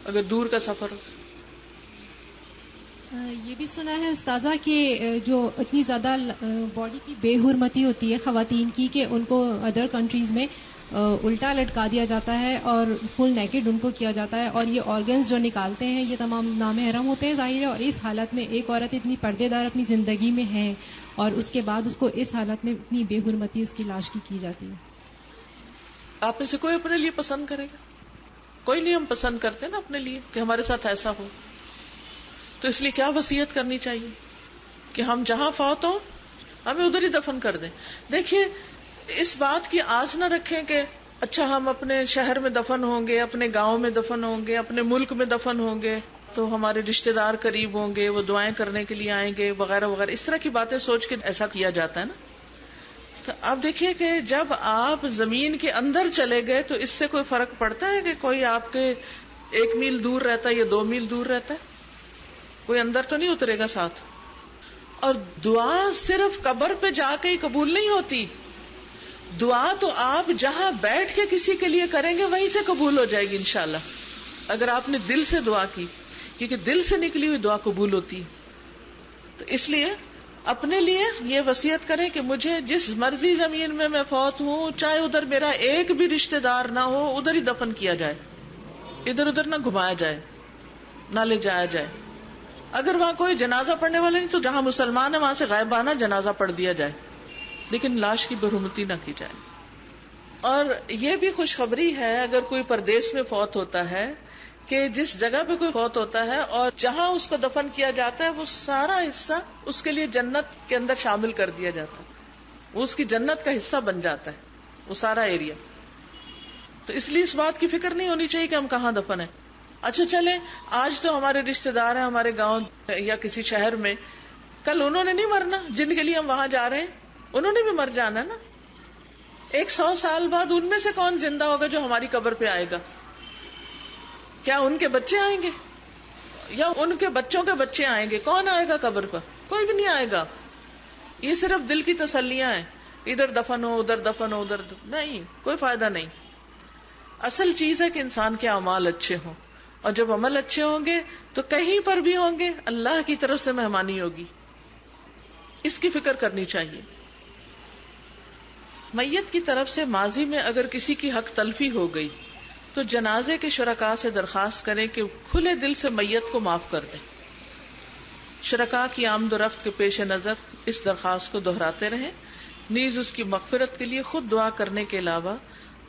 اگر دور کا سفر ہو. یہ بھی سنا ہے استاذہ کہ جو اتنی زیادہ باڈی کی بے حرمتی ہوتی ہے خواتین کی کہ ان کو ادر کنٹریز میں الٹا لٹکا دیا جاتا ہے اور فل نیکڈ ان کو کیا جاتا ہے، اور یہ آرگنز جو نکالتے ہیں یہ تمام نامحرم ہوتے ہیں ظاہر ہے. اور اس حالت میں ایک عورت اتنی پردے دار اپنی زندگی میں ہے اور اس کے بعد اس کو اس حالت میں اتنی بے حرمتی اس کی لاش کی جاتی ہے. آپ میں سے کوئی اپنے لیے پسند کرے گا؟ کوئی نہیں. ہم پسند کرتے ہیں نا اپنے لیے کہ ہمارے ساتھ ایسا ہو. تو اس لیے کیا وصیت کرنی چاہیے کہ ہم جہاں فوت ہوں ہمیں ادھر ہی دفن کر دیں. دیکھیے اس بات کی آس نہ رکھیں کہ اچھا ہم اپنے شہر میں دفن ہوں گے، اپنے گاؤں میں دفن ہوں گے، اپنے ملک میں دفن ہوں گے تو ہمارے رشتہ دار قریب ہوں گے، وہ دعائیں کرنے کے لیے آئیں گے وغیرہ وغیرہ. اس طرح کی باتیں سوچ کے ایسا کیا جاتا ہے نا. تو آپ دیکھیے کہ جب آپ زمین کے اندر چلے گئے تو اس سے کوئی فرق پڑتا ہے کہ کوئی آپ کے 1 میل دور رہتا ہے یا 2 میل دور رہتا ہے؟ کوئی اندر تو نہیں اترے گا ساتھ. اور دعا صرف قبر پہ جا کے ہی قبول نہیں ہوتی. دعا تو آپ جہاں بیٹھ کے کسی کے لیے کریں گے وہیں سے قبول ہو جائے گی انشاءاللہ، اگر آپ نے دل سے دعا کی، کیونکہ دل سے نکلی ہوئی دعا قبول ہوتی. تو اس لیے اپنے لیے یہ وصیت کریں کہ مجھے جس مرضی زمین میں میں فوت ہوں، چاہے ادھر میرا ایک بھی رشتہ دار نہ ہو، ادھر ہی دفن کیا جائے، ادھر ادھر نہ گھمایا جائے، نہ لے جایا جائے. اگر وہاں کوئی جنازہ پڑھنے والا نہیں تو جہاں مسلمان ہے وہاں سے غائبانہ جنازہ پڑھ دیا جائے، لیکن لاش کی برحرمتی نہ کی جائے. اور یہ بھی خوشخبری ہے اگر کوئی پردیس میں فوت ہوتا ہے کہ جس جگہ پہ کوئی فوت ہوتا ہے اور جہاں اس کو دفن کیا جاتا ہے وہ سارا حصہ اس کے لیے جنت کے اندر شامل کر دیا جاتا ہے، وہ اس کی جنت کا حصہ بن جاتا ہے وہ سارا ایریا. تو اس لیے اس بات کی فکر نہیں ہونی چاہیے کہ ہم کہاں دفن ہیں. اچھا چلے آج تو ہمارے رشتے دار ہیں ہمارے گاؤں یا کسی شہر میں، کل انہوں نے نہیں مرنا جن کے لیے ہم وہاں جا رہے ہیں، انہوں نے بھی مر جانا نا. 100 سال بعد ان میں سے کون زندہ ہوگا جو ہماری قبر پہ آئے گا؟ کیا ان کے بچے آئیں گے یا ان کے بچوں کے بچے آئیں گے؟ کون آئے گا قبر پر؟ کوئی بھی نہیں آئے گا. یہ صرف دل کی تسلیاں ہیں، ادھر دفن ہو ادھر دفن ہو ادھر نہیں، کوئی فائدہ نہیں. اصل چیز ہے کہ انسان کے اعمال اچھے ہوں، اور جب عمل اچھے ہوں گے تو کہیں پر بھی ہوں گے اللہ کی طرف سے مہمانی ہوگی. اس کی فکر کرنی چاہیے. میت کی طرف سے ماضی میں اگر کسی کی حق تلفی ہو گئی تو جنازے کے شرکاء سے درخواست کریں کہ کھلے دل سے میت کو معاف کر دیں. شرکاء کی آمد و رفت کے پیش نظر اس درخواست کو دہراتے رہیں. نیز اس کی مغفرت کے لیے خود دعا کرنے کے علاوہ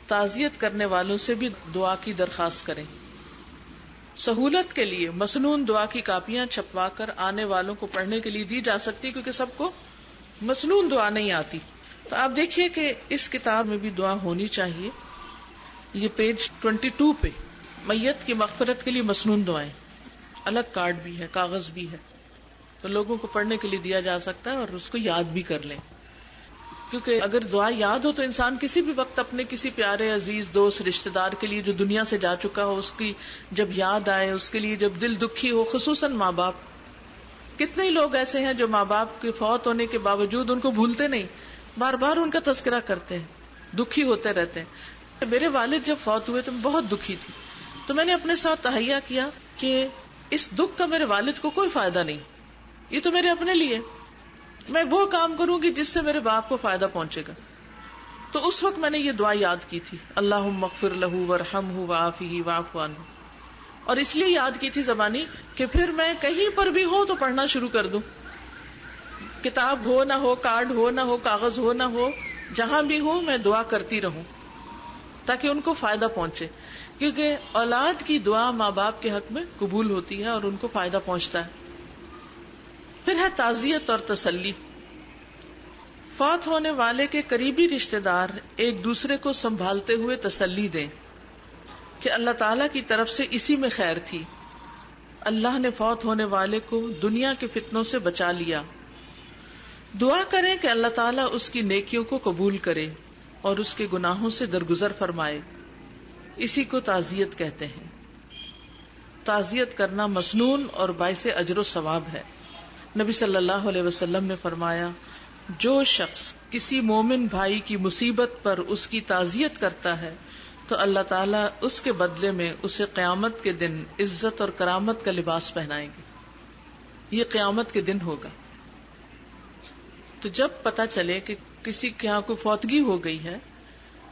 تعزیت کرنے والوں سے بھی دعا کی درخواست کریں. سہولت کے لیے مسنون دعا کی کاپیاں چھپوا کر آنے والوں کو پڑھنے کے لیے دی جا سکتی، کیونکہ سب کو مسنون دعا نہیں آتی. تو آپ دیکھیے کہ اس کتاب میں بھی دعا ہونی چاہیے. یہ پیج 22 پہ میت کی مغفرت کے لیے مسنون دعائیں، الگ کارڈ بھی ہے، کاغذ بھی ہے، تو لوگوں کو پڑھنے کے لیے دیا جا سکتا ہے اور اس کو یاد بھی کر لیں. کیونکہ اگر دعا یاد ہو تو انسان کسی بھی وقت اپنے کسی پیارے عزیز دوست رشتے دار کے لیے جو دنیا سے جا چکا ہو اس کی جب یاد آئے، اس کے لیے جب دل دکھی ہو، خصوصاً ماں باپ. کتنے ہی لوگ ایسے ہیں جو ماں باپ کے فوت ہونے کے باوجود ان کو بھولتے نہیں، بار بار ان کا تذکرہ کرتے ہیں، دکھی ہوتے رہتے ہیں. میرے والد جب فوت ہوئے تو میں بہت دکھی تھی، تو میں نے اپنے ساتھ تہیہ کیا کہ اس دکھ کا میرے والد کو کوئی فائدہ نہیں، یہ تو میرے اپنے لیے، میں وہ کام کروں گی جس سے میرے باپ کو فائدہ پہنچے گا. تو اس وقت میں نے یہ دعا یاد کی تھی، اللہم اغفر لہ وارحمہ وعافہ واعف عنہ. اور اس لیے یاد کی تھی زبانی کہ پھر میں کہیں پر بھی ہوں تو پڑھنا شروع کر دوں. کتاب ہو نہ ہو، کارڈ ہو نہ ہو، کاغذ ہو نہ ہو، جہاں بھی ہوں میں دعا کرتی رہوں تاکہ ان کو فائدہ پہنچے. کیونکہ اولاد کی دعا ماں باپ کے حق میں قبول ہوتی ہے اور ان کو فائدہ پہنچتا ہے. پھر ہے تعزیت اور تسلی. فوت ہونے والے کے قریبی رشتے دار ایک دوسرے کو سنبھالتے ہوئے تسلی دیں کہ اللہ تعالی کی طرف سے اسی میں خیر تھی، اللہ نے فوت ہونے والے کو دنیا کے فتنوں سے بچا لیا. دعا کریں کہ اللہ تعالیٰ اس کی نیکیوں کو قبول کرے اور اس کے گناہوں سے درگزر فرمائے. اسی کو تعزیت کہتے ہیں. تعزیت کرنا مسنون اور باعث اجر و ثواب ہے. نبی صلی اللہ علیہ وسلم نے فرمایا، جو شخص کسی مومن بھائی کی مصیبت پر اس کی تعزیت کرتا ہے تو اللہ تعالیٰ اس کے بدلے میں اسے قیامت کے دن عزت اور کرامت کا لباس پہنائیں گے. یہ قیامت کے دن ہوگا. تو جب پتہ چلے کہ کسی کے یہاں کوئی فوتگی ہو گئی ہے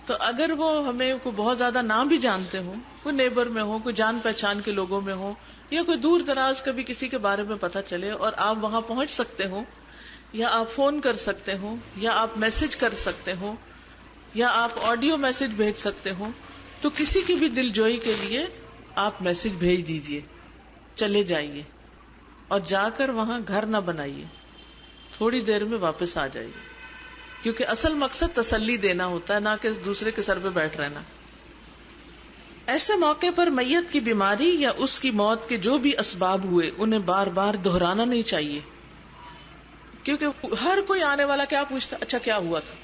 تو اگر وہ ہمیں کوئی بہت زیادہ نہ بھی جانتے ہوں، کوئی نیبر میں ہو، کوئی جان پہچان کے لوگوں میں ہو، یا کوئی دور دراز کبھی کسی کے بارے میں پتہ چلے اور آپ وہاں پہنچ سکتے ہو، یا آپ فون کر سکتے ہو، یا آپ میسج کر سکتے ہو، یا آپ آڈیو میسج بھیج سکتے ہو، تو کسی کی بھی دل جوئی کے لیے آپ میسج بھیج دیجئے. چلے جائیے اور جا کر وہاں گھر نہ بنائیے، تھوڑی دیر میں واپس آ جائیے. کیونکہ اصل مقصد تسلی دینا ہوتا ہے، نہ کہ دوسرے کے سر پہ بیٹھ رہنا. ایسے موقع پر میت کی بیماری یا اس کی موت کے جو بھی اسباب ہوئے انہیں بار بار دہرانا نہیں چاہیے. کیونکہ ہر کوئی آنے والا کیا پوچھتا، اچھا کیا ہوا تھا.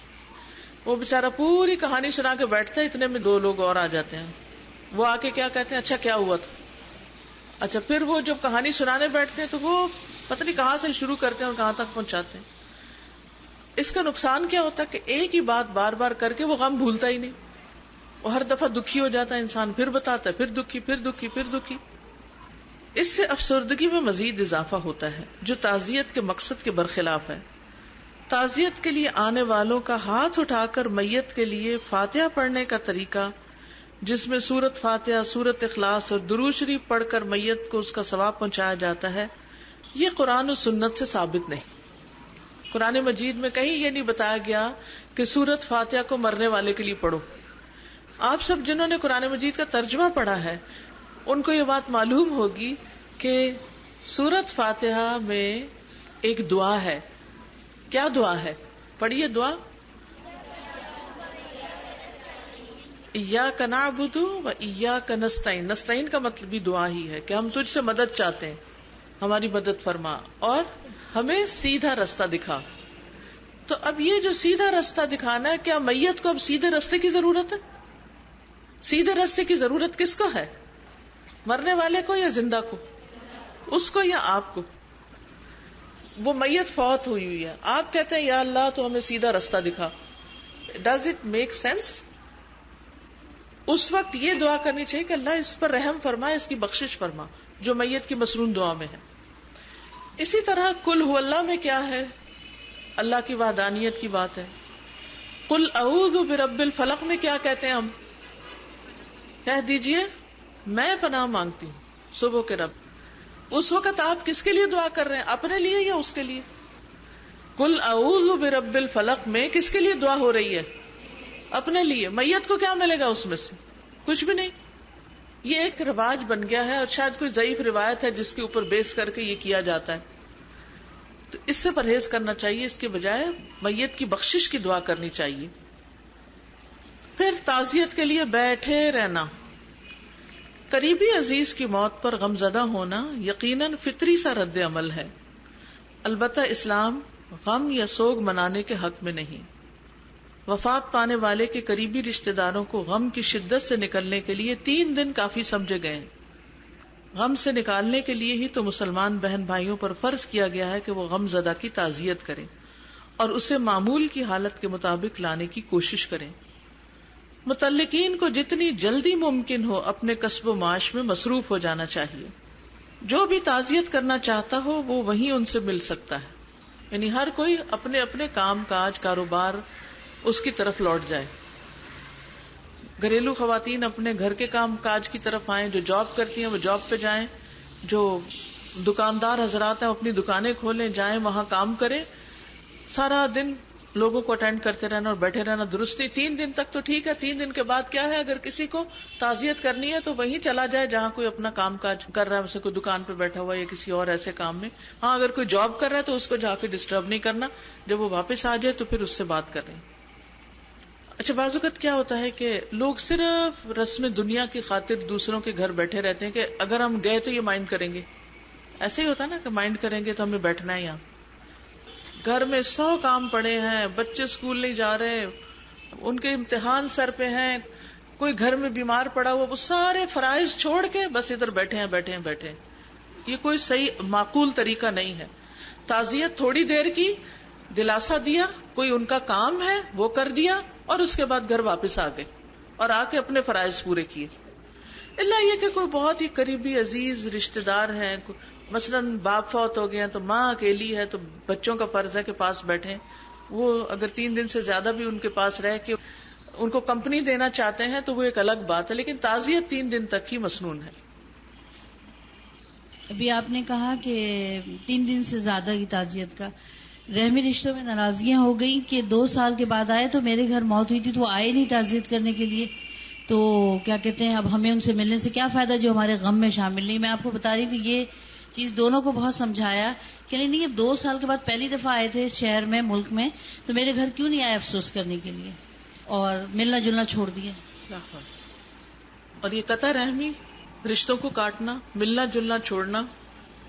وہ بےچارا پوری کہانی سنا کے بیٹھتا ہے، اتنے میں 2 لوگ اور آ جاتے ہیں. وہ آ کے کیا کہتے ہیں، اچھا کیا ہوا تھا. اچھا پھر وہ جب کہانی سنانے بیٹھتے ہیں تو وہ پتہ نہیں کہاں سے شروع کرتے ہیں اور کہاں تک پہنچاتے ہیں. اس کا نقصان کیا ہوتا ہے کہ ایک ہی بات بار بار کر کے وہ غم بھولتا ہی نہیں. وہ ہر دفعہ دکھی ہو جاتا ہے انسان، پھر بتاتا ہے، پھر دکھی، پھر دکھی، پھر دکھی. اس سے افسردگی میں مزید اضافہ ہوتا ہے جو تعزیت کے مقصد کے برخلاف ہے. تعزیت کے لیے آنے والوں کا ہاتھ اٹھا کر میت کے لیے فاتحہ پڑھنے کا طریقہ، جس میں سورت فاتحہ، سورت اخلاص اور درود شریف پڑھ کر میت کو اس کا ثواب پہنچایا جاتا ہے، یہ قرآن و سنت سے ثابت نہیں. قرآن مجید میں کہیں یہ نہیں بتایا گیا کہ سورت فاتحہ کو مرنے والے کے لیے پڑھو. آپ سب جنہوں نے قرآن مجید کا ترجمہ پڑھا ہے ان کو یہ بات معلوم ہوگی کہ سورت فاتحہ میں ایک دعا ہے. کیا دعا ہے؟ پڑھیے دعا. ایاک نعبد و ایاک نستعین. نستعین کا مطلب بھی دعا ہی ہے کہ ہم تجھ سے مدد چاہتے ہیں, ہماری مدد فرما اور ہمیں سیدھا رستہ دکھا. تو اب یہ جو سیدھا رستہ دکھانا ہے, کیا میت کو اب سیدھے رستے کی ضرورت ہے؟ سیدھے رستے کی ضرورت کس کو ہے؟ مرنے والے کو یا زندہ کو؟ اس کو یا آپ کو؟ وہ میت فوت ہوئی ہوئی ہے, آپ کہتے ہیں یا اللہ تو ہمیں سیدھا رستہ دکھا. Does it make sense? اس وقت یہ دعا کرنی چاہیے کہ اللہ اس پر رحم فرما, اس کی بخشش فرما, جو میت کی مسنون دعا میں ہے. اسی طرح قل ہو اللہ میں کیا ہے؟ اللہ کی وحدانیت کی بات ہے. قل اعوذ برب الفلق میں کیا کہتے ہیں ہم؟ کہہ دیجئے میں پناہ مانگتی ہوں صبح کے رب. اس وقت آپ کس کے لیے دعا کر رہے ہیں؟ اپنے لیے یا اس کے لیے؟ قل اعوذ برب الفلق میں کس کے لیے دعا ہو رہی ہے؟ اپنے لیے. میت کو کیا ملے گا اس میں سے؟ کچھ بھی نہیں. یہ ایک رواج بن گیا ہے اور شاید کوئی ضعیف روایت ہے جس کے اوپر بیس کر کے یہ کیا جاتا ہے. تو اس سے پرہیز کرنا چاہیے, اس کے بجائے میت کی بخشش کی دعا کرنی چاہیے. پھر تعزیت کے لیے بیٹھے رہنا. قریبی عزیز کی موت پر غمزدہ ہونا یقیناً فطری سا رد عمل ہے, البتہ اسلام غم یا سوگ منانے کے حق میں نہیں. وفات پانے والے کے قریبی رشتہ داروں کو غم کی شدت سے نکلنے کے لیے 3 دن کافی سمجھے گئے. غم سے نکالنے کے لیے ہی تو مسلمان بہن بھائیوں پر فرض کیا گیا ہے کہ وہ غم زدہ کی تعزیت کریں اور اسے معمول کی حالت کے مطابق لانے کی کوشش کریں. متعلقین کو جتنی جلدی ممکن ہو اپنے کسب و معاش میں مصروف ہو جانا چاہیے. جو بھی تعزیت کرنا چاہتا ہو وہ وہیں ان سے مل سکتا ہے, یعنی ہر کوئی اپنے اپنے کام کاج کاروبار اس کی طرف لوٹ جائے. گھریلو خواتین اپنے گھر کے کام کاج کی طرف آئیں, جو جاب کرتی ہیں وہ جاب پہ جائیں, جو دکاندار حضرات ہیں اپنی دکانیں کھولیں, جائیں وہاں کام کریں. سارا دن لوگوں کو اٹینڈ کرتے رہنا اور بیٹھے رہنا درست نہیں. 3 دن تک تو ٹھیک ہے, 3 دن کے بعد کیا ہے, اگر کسی کو تعزیت کرنی ہے تو وہیں چلا جائے جہاں کوئی اپنا کام کاج کر رہا ہے, اسے کوئی دکان پہ بیٹھا ہوا یا کسی اور ایسے کام میں. ہاں اگر کوئی جاب کر رہا ہے تو اس کو جا کے ڈسٹرب نہیں کرنا, جب وہ واپس آ جائے تو پھر اس سے بات کر رہے ہیں. اچھا, بعض اوقات کیا ہوتا ہے کہ لوگ صرف رسم دنیا کی خاطر دوسروں کے گھر بیٹھے رہتے ہیں کہ اگر ہم گئے تو یہ مائنڈ کریں گے. ایسے ہی ہوتا ہے نا کہ مائنڈ کریں گے تو ہمیں بیٹھنا ہے یہاں. گھر میں 100 کام پڑے ہیں, بچے اسکول نہیں جا رہے, ان کے امتحان سر پہ ہیں, کوئی گھر میں بیمار پڑا ہوا, وہ سارے فرائض چھوڑ کے بس ادھر بیٹھے ہیں. یہ کوئی صحیح معقول طریقہ نہیں ہے. تعزیت تھوڑی دیر کی, دلاسا دیا, کوئی ان کا کام ہے وہ کر دیا اور اس کے بعد گھر واپس آ گئے اور آ کے اپنے فرائض پورے کیے. اللہ یہ کہ کوئی بہت ہی قریبی عزیز رشتہ دار ہیں, مثلاً باپ فوت ہو گیا تو ماں اکیلی ہے تو بچوں کا فرض ہے کہ پاس بیٹھیں. وہ اگر 3 دن سے زیادہ بھی ان کے پاس رہ کے ان کو کمپنی دینا چاہتے ہیں تو وہ ایک الگ بات ہے, لیکن تعزیت 3 دن تک ہی مسنون ہے. ابھی آپ نے کہا کہ 3 دن سے زیادہ کی تعزیت کا, رحمی رشتوں میں ناراضگیاں ہو گئی کہ 2 سال کے بعد آئے تو میرے گھر موت ہوئی تھی تو وہ آئے نہیں تعزیت کرنے کے لیے, تو کیا کہتے ہیں اب ہمیں ان سے ملنے سے کیا فائدہ جو ہمارے غم میں شامل نہیں. میں آپ کو بتا رہی ہوں کہ یہ چیز دونوں کو بہت سمجھایا کہ نہیں یہ 2 سال کے بعد پہلی دفعہ آئے تھے اس شہر میں, ملک میں, تو میرے گھر کیوں نہیں آئے افسوس کرنے کے لیے, اور ملنا جلنا چھوڑ دیا. اور یہ قطع رحمی, رشتوں کو کاٹنا, ملنا جلنا چھوڑنا,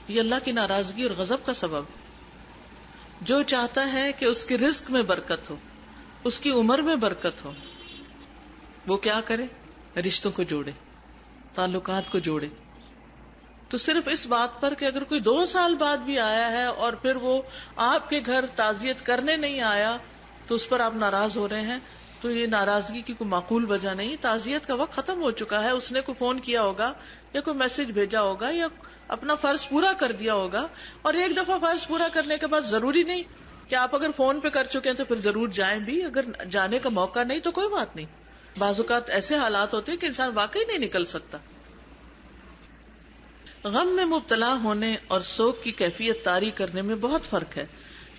یہ اللہ کی ناراضگی اور غضب کا سبب. جو چاہتا ہے کہ اس کے رزق میں برکت ہو, اس کی عمر میں برکت ہو, وہ کیا کرے؟ رشتوں کو جوڑے, تعلقات کو جوڑے. تو صرف اس بات پر کہ اگر کوئی 2 سال بعد بھی آیا ہے اور پھر وہ آپ کے گھر تعزیت کرنے نہیں آیا تو اس پر آپ ناراض ہو رہے ہیں, تو یہ ناراضگی کی کوئی معقول وجہ نہیں. تعزیت کا وقت ختم ہو چکا ہے, اس نے کوئی فون کیا ہوگا یا کوئی میسج بھیجا ہوگا یا اپنا فرض پورا کر دیا ہوگا. اور ایک دفعہ فرض پورا کرنے کے بعد ضروری نہیں کہ آپ اگر فون پہ کر چکے ہیں تو پھر ضرور جائیں بھی, اگر جانے کا موقع نہیں تو کوئی بات نہیں. بعض اوقات ایسے حالات ہوتے ہیں کہ انسان واقعی نہیں نکل سکتا. غم میں مبتلا ہونے اور سوگ کی کیفیت طاری کرنے میں بہت فرق ہے.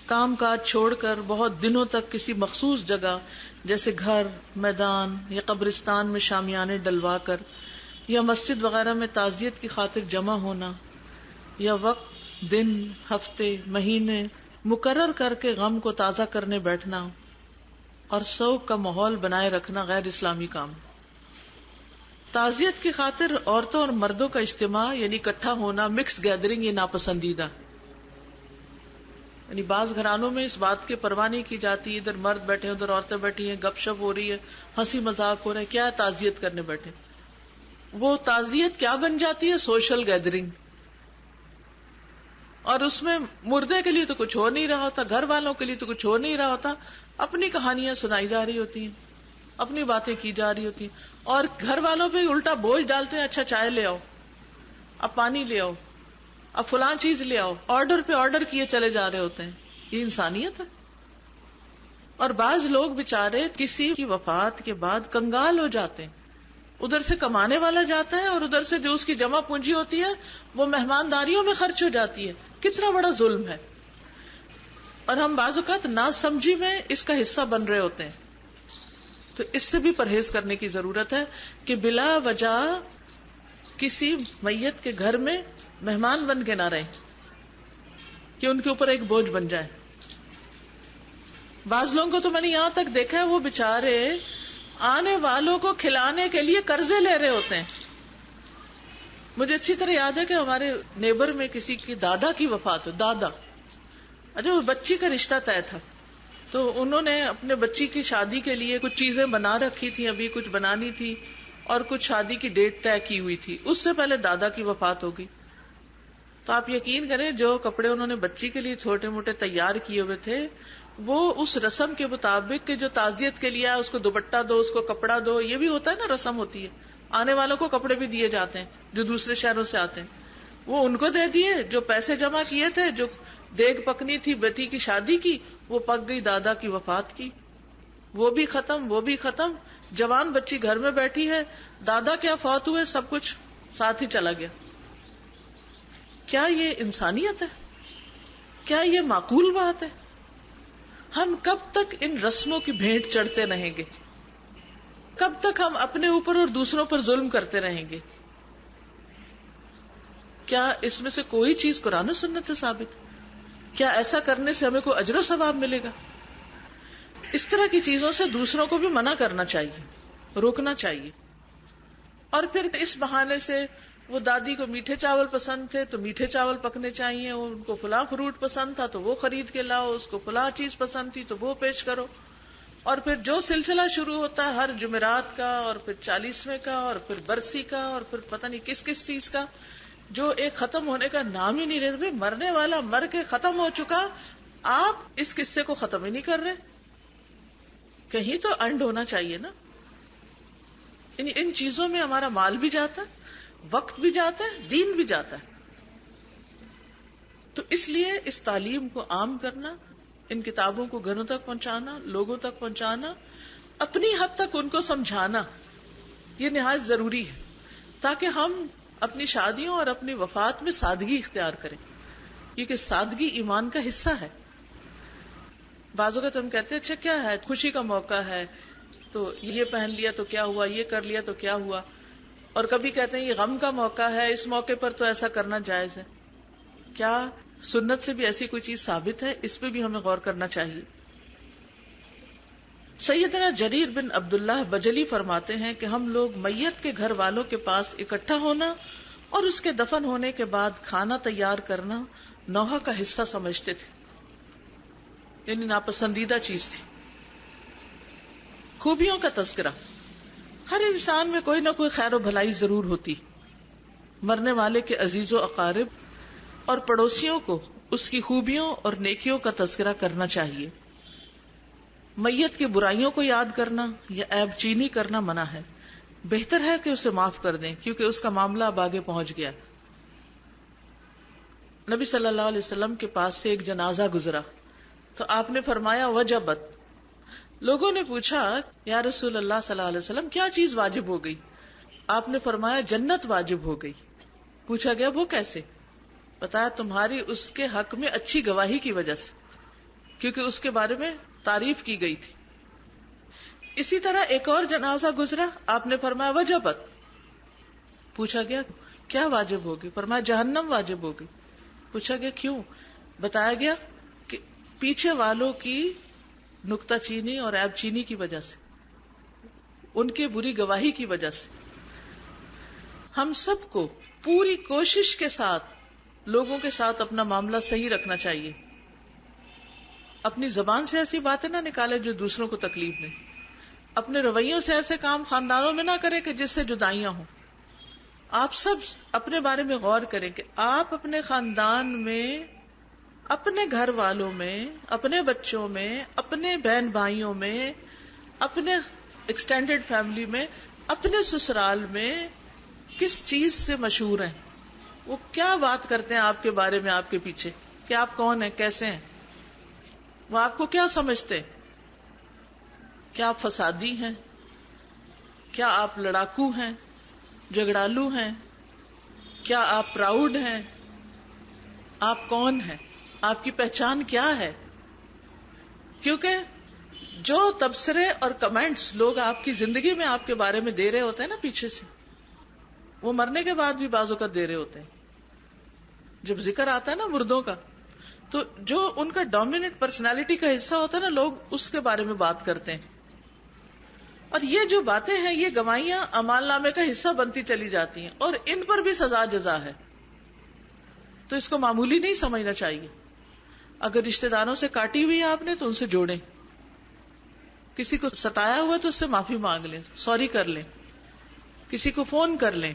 کام کاج چھوڑ کر بہت دنوں تک کسی مخصوص جگہ جیسے گھر، میدان یا قبرستان میں شامیانے ڈلوا کر یا مسجد وغیرہ میں تعزیت کی خاطر جمع ہونا یا وقت، دن، ہفتے، مہینے مقرر کر کے غم کو تازہ کرنے بیٹھنا اور سوگ کا ماحول بنائے رکھنا غیر اسلامی کام. تعزیت کی خاطر عورتوں اور مردوں کا اجتماع یعنی اکٹھا ہونا، مکس گیدرنگ، یہ ناپسندیدہ. یعنی بعض گھرانوں میں اس بات کی پرواہ نہیں کی جاتی، ادھر مرد بیٹھے ادھر عورتیں بیٹھی ہیں، گپ شپ ہو رہی ہے، ہنسی مذاق ہو رہا ہے، کیا تعزیت کرنے بیٹھے. وہ تعزیت کیا بن جاتی ہے؟ Social gathering. اور اس میں مردے کے لیے تو کچھ ہو نہیں رہا ہوتا، گھر والوں کے لیے تو کچھ ہو نہیں رہا ہوتا، اپنی کہانیاں سنائی جا رہی ہوتی ہیں، اپنی باتیں کی جا رہی ہوتی ہیں، اور گھر والوں پہ الٹا بوجھ ڈالتے ہیں. اچھا چائے لے آؤ، اب پانی لے آؤ، اب فلاں چیز لے آؤ، آرڈر پہ آرڈر کیے چلے جا رہے ہوتے ہیں. یہ انسانیت ہے؟ اور بعض لوگ بےچارے کسی کی وفات کے بعد کنگال ہو جاتے ہیں. ادھر سے کمانے والا جاتا ہے اور ادھر سے جو اس کی جمع پونجی ہوتی ہے وہ مہمانداریوں میں خرچ ہو جاتی ہے. کتنا بڑا ظلم ہے. اور ہم بعض اوقات نا سمجھی میں اس کا حصہ بن رہے ہوتے ہیں. تو اس سے بھی پرہیز کرنے کی ضرورت ہے کہ بلا وجہ کسی میت کے گھر میں مہمان بن کے نہ رہیں کہ ان کے اوپر ایک بوجھ بن جائے. بعض لوگوں کو تو میں نے یہاں تک دیکھا ہے وہ بےچارے آنے والوں کو کھلانے کے لیے قرضے لے رہے ہوتے ہیں. مجھے اچھی طرح یاد ہے کہ ہمارے نیبر میں کسی کی دادا کی وفات ہو. دادا اچھا وہ بچی کا رشتہ طے تھا تو انہوں نے اپنے بچی کی شادی کے لیے کچھ چیزیں بنا رکھی تھی، ابھی کچھ بنانی تھی اور کچھ شادی کی ڈیٹ طے کی ہوئی تھی. اس سے پہلے دادا کی وفات ہو گئی. تو آپ یقین کریں جو کپڑے انہوں نے بچی کے لیے چھوٹے موٹے تیار کیے ہوئے تھے وہ اس رسم کے مطابق کہ جو تعزیت کے لیے اس کو دوپٹہ دو، اس کو کپڑا دو، یہ بھی ہوتا ہے نا، رسم ہوتی ہے. آنے والوں کو کپڑے بھی دیے جاتے ہیں جو دوسرے شہروں سے آتے ہیں، وہ ان کو دے دیے. جو پیسے جمع کیے تھے، جو دیگ پکنی تھی بیٹی کی شادی کی، وہ پک گئی دادا کی وفات کی. وہ بھی ختم، وہ بھی ختم. جوان بچی گھر میں بیٹھی ہے، دادا کیا فوت ہوئے، سب کچھ ساتھ ہی چلا گیا. کیا یہ انسانیت ہے؟ کیا یہ معقول بات ہے؟ ہم کب تک ان رسموں کی بھیٹ چڑھتے رہیں گے؟ کب تک ہم اپنے اوپر اور دوسروں پر ظلم کرتے رہیں گے؟ کیا اس میں سے کوئی چیز قرآن و سنت سے ثابت؟ کیا ایسا کرنے سے ہمیں کوئی اجر و ثواب ملے گا؟ اس طرح کی چیزوں سے دوسروں کو بھی منع کرنا چاہیے، روکنا چاہیے. اور پھر اس بہانے سے وہ دادی کو میٹھے چاول پسند تھے تو میٹھے چاول پکنے چاہیے، ان کو فلاں فروٹ پسند تھا تو وہ خرید کے لاؤ، اس کو فلاں چیز پسند تھی تو وہ پیش کرو. اور پھر جو سلسلہ شروع ہوتا ہے ہر جمعرات کا اور پھر 40ویں کا اور پھر برسی کا اور پھر پتہ نہیں کس کس چیز کا، جو ایک ختم ہونے کا نام ہی نہیں لیتے. بھائی مرنے والا مر کے ختم ہو چکا، آپ اس قصے کو ختم ہی نہیں کر رہے. کہیں تو اینڈ ہونا چاہیے نا. ان چیزوں میں ہمارا مال بھی جاتا ہے، وقت بھی جاتا ہے، دین بھی جاتا ہے. تو اس لیے اس تعلیم کو عام کرنا، ان کتابوں کو گھروں تک پہنچانا، لوگوں تک پہنچانا، اپنی حد تک ان کو سمجھانا، یہ نہایت ضروری ہے تاکہ ہم اپنی شادیوں اور اپنی وفات میں سادگی اختیار کریں، کیونکہ سادگی ایمان کا حصہ ہے. بعض اوقات ہم کہتے ہیں اچھا کیا ہے، خوشی کا موقع ہے تو یہ پہن لیا تو کیا ہوا، یہ کر لیا تو کیا ہوا. اور کبھی کہتے ہیں یہ غم کا موقع ہے، اس موقع پر تو ایسا کرنا جائز ہے. کیا سنت سے بھی ایسی کوئی چیز ثابت ہے؟ اس پہ بھی ہمیں غور کرنا چاہیے. سیدنا جریر بن عبداللہ بجلی فرماتے ہیں کہ ہم لوگ میت کے گھر والوں کے پاس اکٹھا ہونا اور اس کے دفن ہونے کے بعد کھانا تیار کرنا نوحہ کا حصہ سمجھتے تھے، یعنی ناپسندیدہ چیز تھی. خوبیوں کا تذکرہ. ہر انسان میں کوئی نہ کوئی خیر و بھلائی ضرور ہوتی. مرنے والے کے عزیز و اقارب اور پڑوسیوں کو اس کی خوبیوں اور نیکیوں کا تذکرہ کرنا چاہیے. میت کی برائیوں کو یاد کرنا یا عیب چینی کرنا منع ہے. بہتر ہے کہ اسے معاف کر دیں کیونکہ اس کا معاملہ اب آگے پہنچ گیا. نبی صلی اللہ علیہ وسلم کے پاس سے ایک جنازہ گزرا تو آپ نے فرمایا وجبت. لوگوں نے پوچھا یا رسول اللہ صلی اللہ علیہ وسلم کیا چیز واجب ہو گئی؟ آپ نے فرمایا جنت واجب ہو گئی. پوچھا گیا وہ کیسے؟ بتایا تمہاری اس کے حق میں اچھی گواہی کی وجہ سے، کیونکہ اس کے بارے میں تعریف کی گئی تھی. اسی طرح ایک اور جنازہ گزرا، آپ نے فرمایا وجبت. پوچھا گیا کیا واجب ہوگی؟ فرمایا جہنم واجب ہوگی. پوچھا گیا کیوں؟ بتایا گیا کہ پیچھے والوں کی نکتہ چینی اور عیب چینی کی وجہ سے، ان کے بری گواہی کی وجہ سے. ہم سب کو پوری کوشش کے ساتھ لوگوں کے ساتھ اپنا معاملہ صحیح رکھنا چاہیے. اپنی زبان سے ایسی باتیں نہ نکالے جو دوسروں کو تکلیف دیں. اپنے رویوں سے ایسے کام خاندانوں میں نہ کریں کہ جس سے جدائیاں ہوں. آپ سب اپنے بارے میں غور کریں کہ آپ اپنے خاندان میں، اپنے گھر والوں میں، اپنے بچوں میں، اپنے بہن بھائیوں میں، اپنے ایکسٹینڈڈ فیملی میں، اپنے سسرال میں کس چیز سے مشہور ہیں. وہ کیا بات کرتے ہیں آپ کے بارے میں، آپ کے پیچھے کہ آپ کون ہیں، کیسے ہیں، وہ آپ کو کیا سمجھتے ہیں. کیا آپ فسادی ہیں؟ کیا آپ لڑاکو ہیں، جھگڑالو ہیں؟ کیا آپ پراؤڈ ہیں؟ آپ کون ہیں؟ آپ کی پہچان کیا ہے؟ کیونکہ جو تبصرے اور کمنٹس لوگ آپ کی زندگی میں آپ کے بارے میں دے رہے ہوتے ہیں نا پیچھے سے، وہ مرنے کے بعد بھی بعض اوقات دے رہے ہوتے ہیں. جب ذکر آتا ہے نا مردوں کا، تو جو ان کا ڈومیننٹ پرسنالٹی کا حصہ ہوتا ہے نا، لوگ اس کے بارے میں بات کرتے ہیں. اور یہ جو باتیں ہیں، یہ گواہیاں اعمال نامے کا حصہ بنتی چلی جاتی ہیں، اور ان پر بھی سزا جزا ہے. تو اس کو معمولی نہیں سمجھنا چاہیے. اگر رشتہ داروں سے کاٹی ہوئی آپ نے تو ان سے جوڑیں. کسی کو ستایا ہوا تو اس سے معافی مانگ لیں، سوری کر لیں، کسی کو فون کر لیں،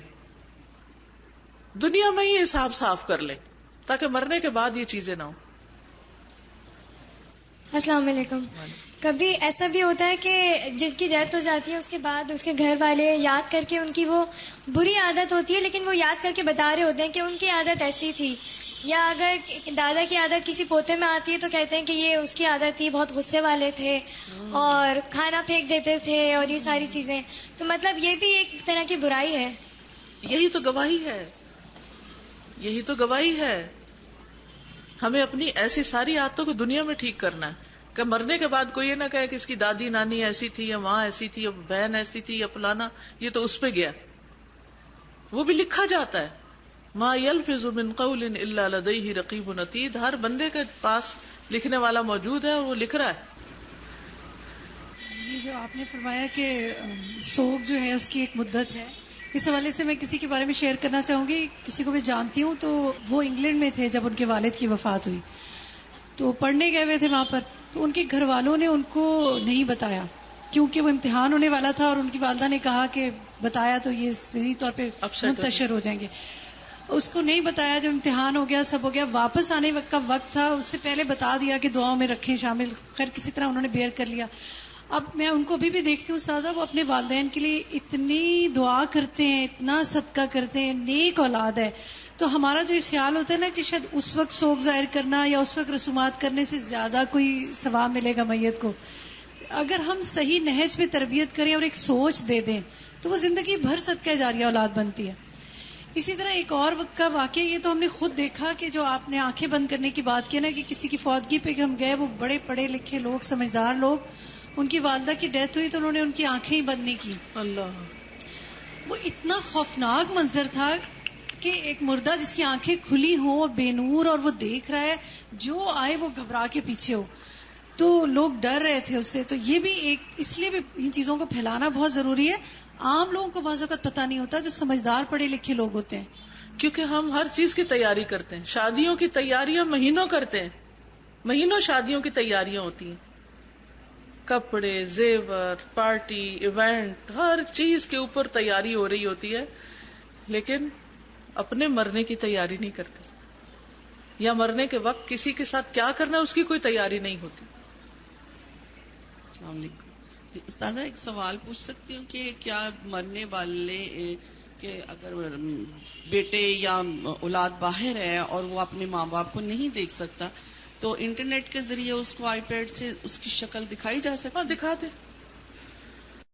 دنیا میں ہی حساب صاف کر لیں تاکہ مرنے کے بعد یہ چیزیں نہ ہوں. السلام علیکم. کبھی ایسا بھی ہوتا ہے کہ جس کی ڈیتھ ہو جاتی ہے اس کے بعد اس کے گھر والے یاد کر کے، ان کی وہ بری عادت ہوتی ہے لیکن وہ یاد کر کے بتا رہے ہوتے ہیں کہ ان کی عادت ایسی تھی. یا اگر دادا کی عادت کسی پوتے میں آتی ہے تو کہتے ہیں کہ یہ اس کی عادت تھی، بہت غصے والے تھے اور کھانا پھینک دیتے تھے اور یہ ساری چیزیں. تو مطلب یہ بھی ایک طرح کی برائی ہے. یہی تو گواہی ہے، یہی تو گواہی ہے. ہمیں اپنی ایسی ساری عادتوں کو دنیا میں ٹھیک کرنا ہے کہ مرنے کے بعد کوئی یہ نہ کہے کہ اس کی دادی نانی ایسی تھی، یا ماں ایسی تھی، یا بہن ایسی تھی، یا فلانا یہ تو اس پہ گیا. وہ بھی لکھا جاتا ہے، ما یلفظ من قول الا لدیہ رقیب عتید. ہر بندے کے پاس لکھنے والا موجود ہے اور وہ لکھ رہا ہے. یہ جو آپ نے فرمایا کہ سوگ جو ہے اس کی ایک مدت ہے، اس حوالے سے میں کسی کے بارے میں شیئر کرنا چاہوں گی. کسی کو میں جانتی ہوں، تو وہ انگلینڈ میں تھے جب ان کے والد کی وفات ہوئی، تو پڑھنے گئے ہوئے تھے وہاں پر. تو ان کے گھر والوں نے ان کو نہیں بتایا کیونکہ وہ امتحان ہونے والا تھا، اور ان کی والدہ نے کہا کہ بتایا تو یہ صحیح طور پہ منتشر ہو جائیں گے. اس کو نہیں بتایا. جب امتحان ہو گیا، سب ہو گیا، واپس آنے کا وقت تھا، اس سے پہلے بتا دیا کہ دعاؤں میں رکھیں شامل. خیر کسی طرح انہوں نے بیئر کر لیا. اب میں ان کو ابھی بھی دیکھتی ہوں سازا، وہ اپنے والدین کے لیے اتنی دعا کرتے ہیں، اتنا صدقہ کرتے ہیں، نیک اولاد ہے. تو ہمارا جو خیال ہوتا ہے نا کہ شاید اس وقت سوگ ظاہر کرنا یا اس وقت رسومات کرنے سے زیادہ کوئی ثواب ملے گا میت کو. اگر ہم صحیح نہج پہ تربیت کریں اور ایک سوچ دے دیں تو وہ زندگی بھر صدقہ جاریہ اولاد بنتی ہے. اسی طرح ایک اور وقت کا واقعہ، یہ تو ہم نے خود دیکھا کہ جو آپ نے آنکھیں بند کرنے کی بات کی نا، کہ کسی کی فوتگی پہ ہم گئے، وہ بڑے پڑھے لکھے لوگ، سمجھدار لوگ، ان کی والدہ کی ڈیتھ ہوئی تو انہوں نے ان کی آنکھیں ہی بند نہیں کی. اللہ، وہ اتنا خوفناک منظر تھا کہ ایک مردہ جس کی آنکھیں کھلی ہوں، بے نور، اور وہ دیکھ رہا ہے، جو آئے وہ گھبرا کے پیچھے ہو. تو لوگ ڈر رہے تھے اس سے. تو یہ بھی ایک، اس لیے بھی ان چیزوں کو پھیلانا بہت ضروری ہے. عام لوگوں کو بعض اوقات پتہ نہیں ہوتا، جو سمجھدار پڑھے لکھے لوگ ہوتے ہیں. کیونکہ ہم ہر چیز کی تیاری کرتے ہیں. شادیوں کی تیاریاں مہینوں کرتے ہیں، مہینوں شادیوں کی تیاریاں ہوتی ہیں. کپڑے، زیور، پارٹی، ایونٹ، ہر چیز کے اوپر تیاری ہو رہی ہوتی ہے، لیکن اپنے مرنے کی تیاری نہیں کرتے، یا مرنے کے وقت کسی کے ساتھ کیا کرنا ہے اس کی کوئی تیاری نہیں ہوتی. السلام علیکم. استاذہ ایک سوال پوچھ سکتی ہوں کہ کیا مرنے والے کہ اگر بیٹے یا اولاد باہر ہے اور وہ اپنے ماں باپ کو نہیں دیکھ سکتا تو انٹرنیٹ کے ذریعے اس کو آئی پیڈ سے اس کی شکل دکھائی جا سکتی؟ دکھا دیں.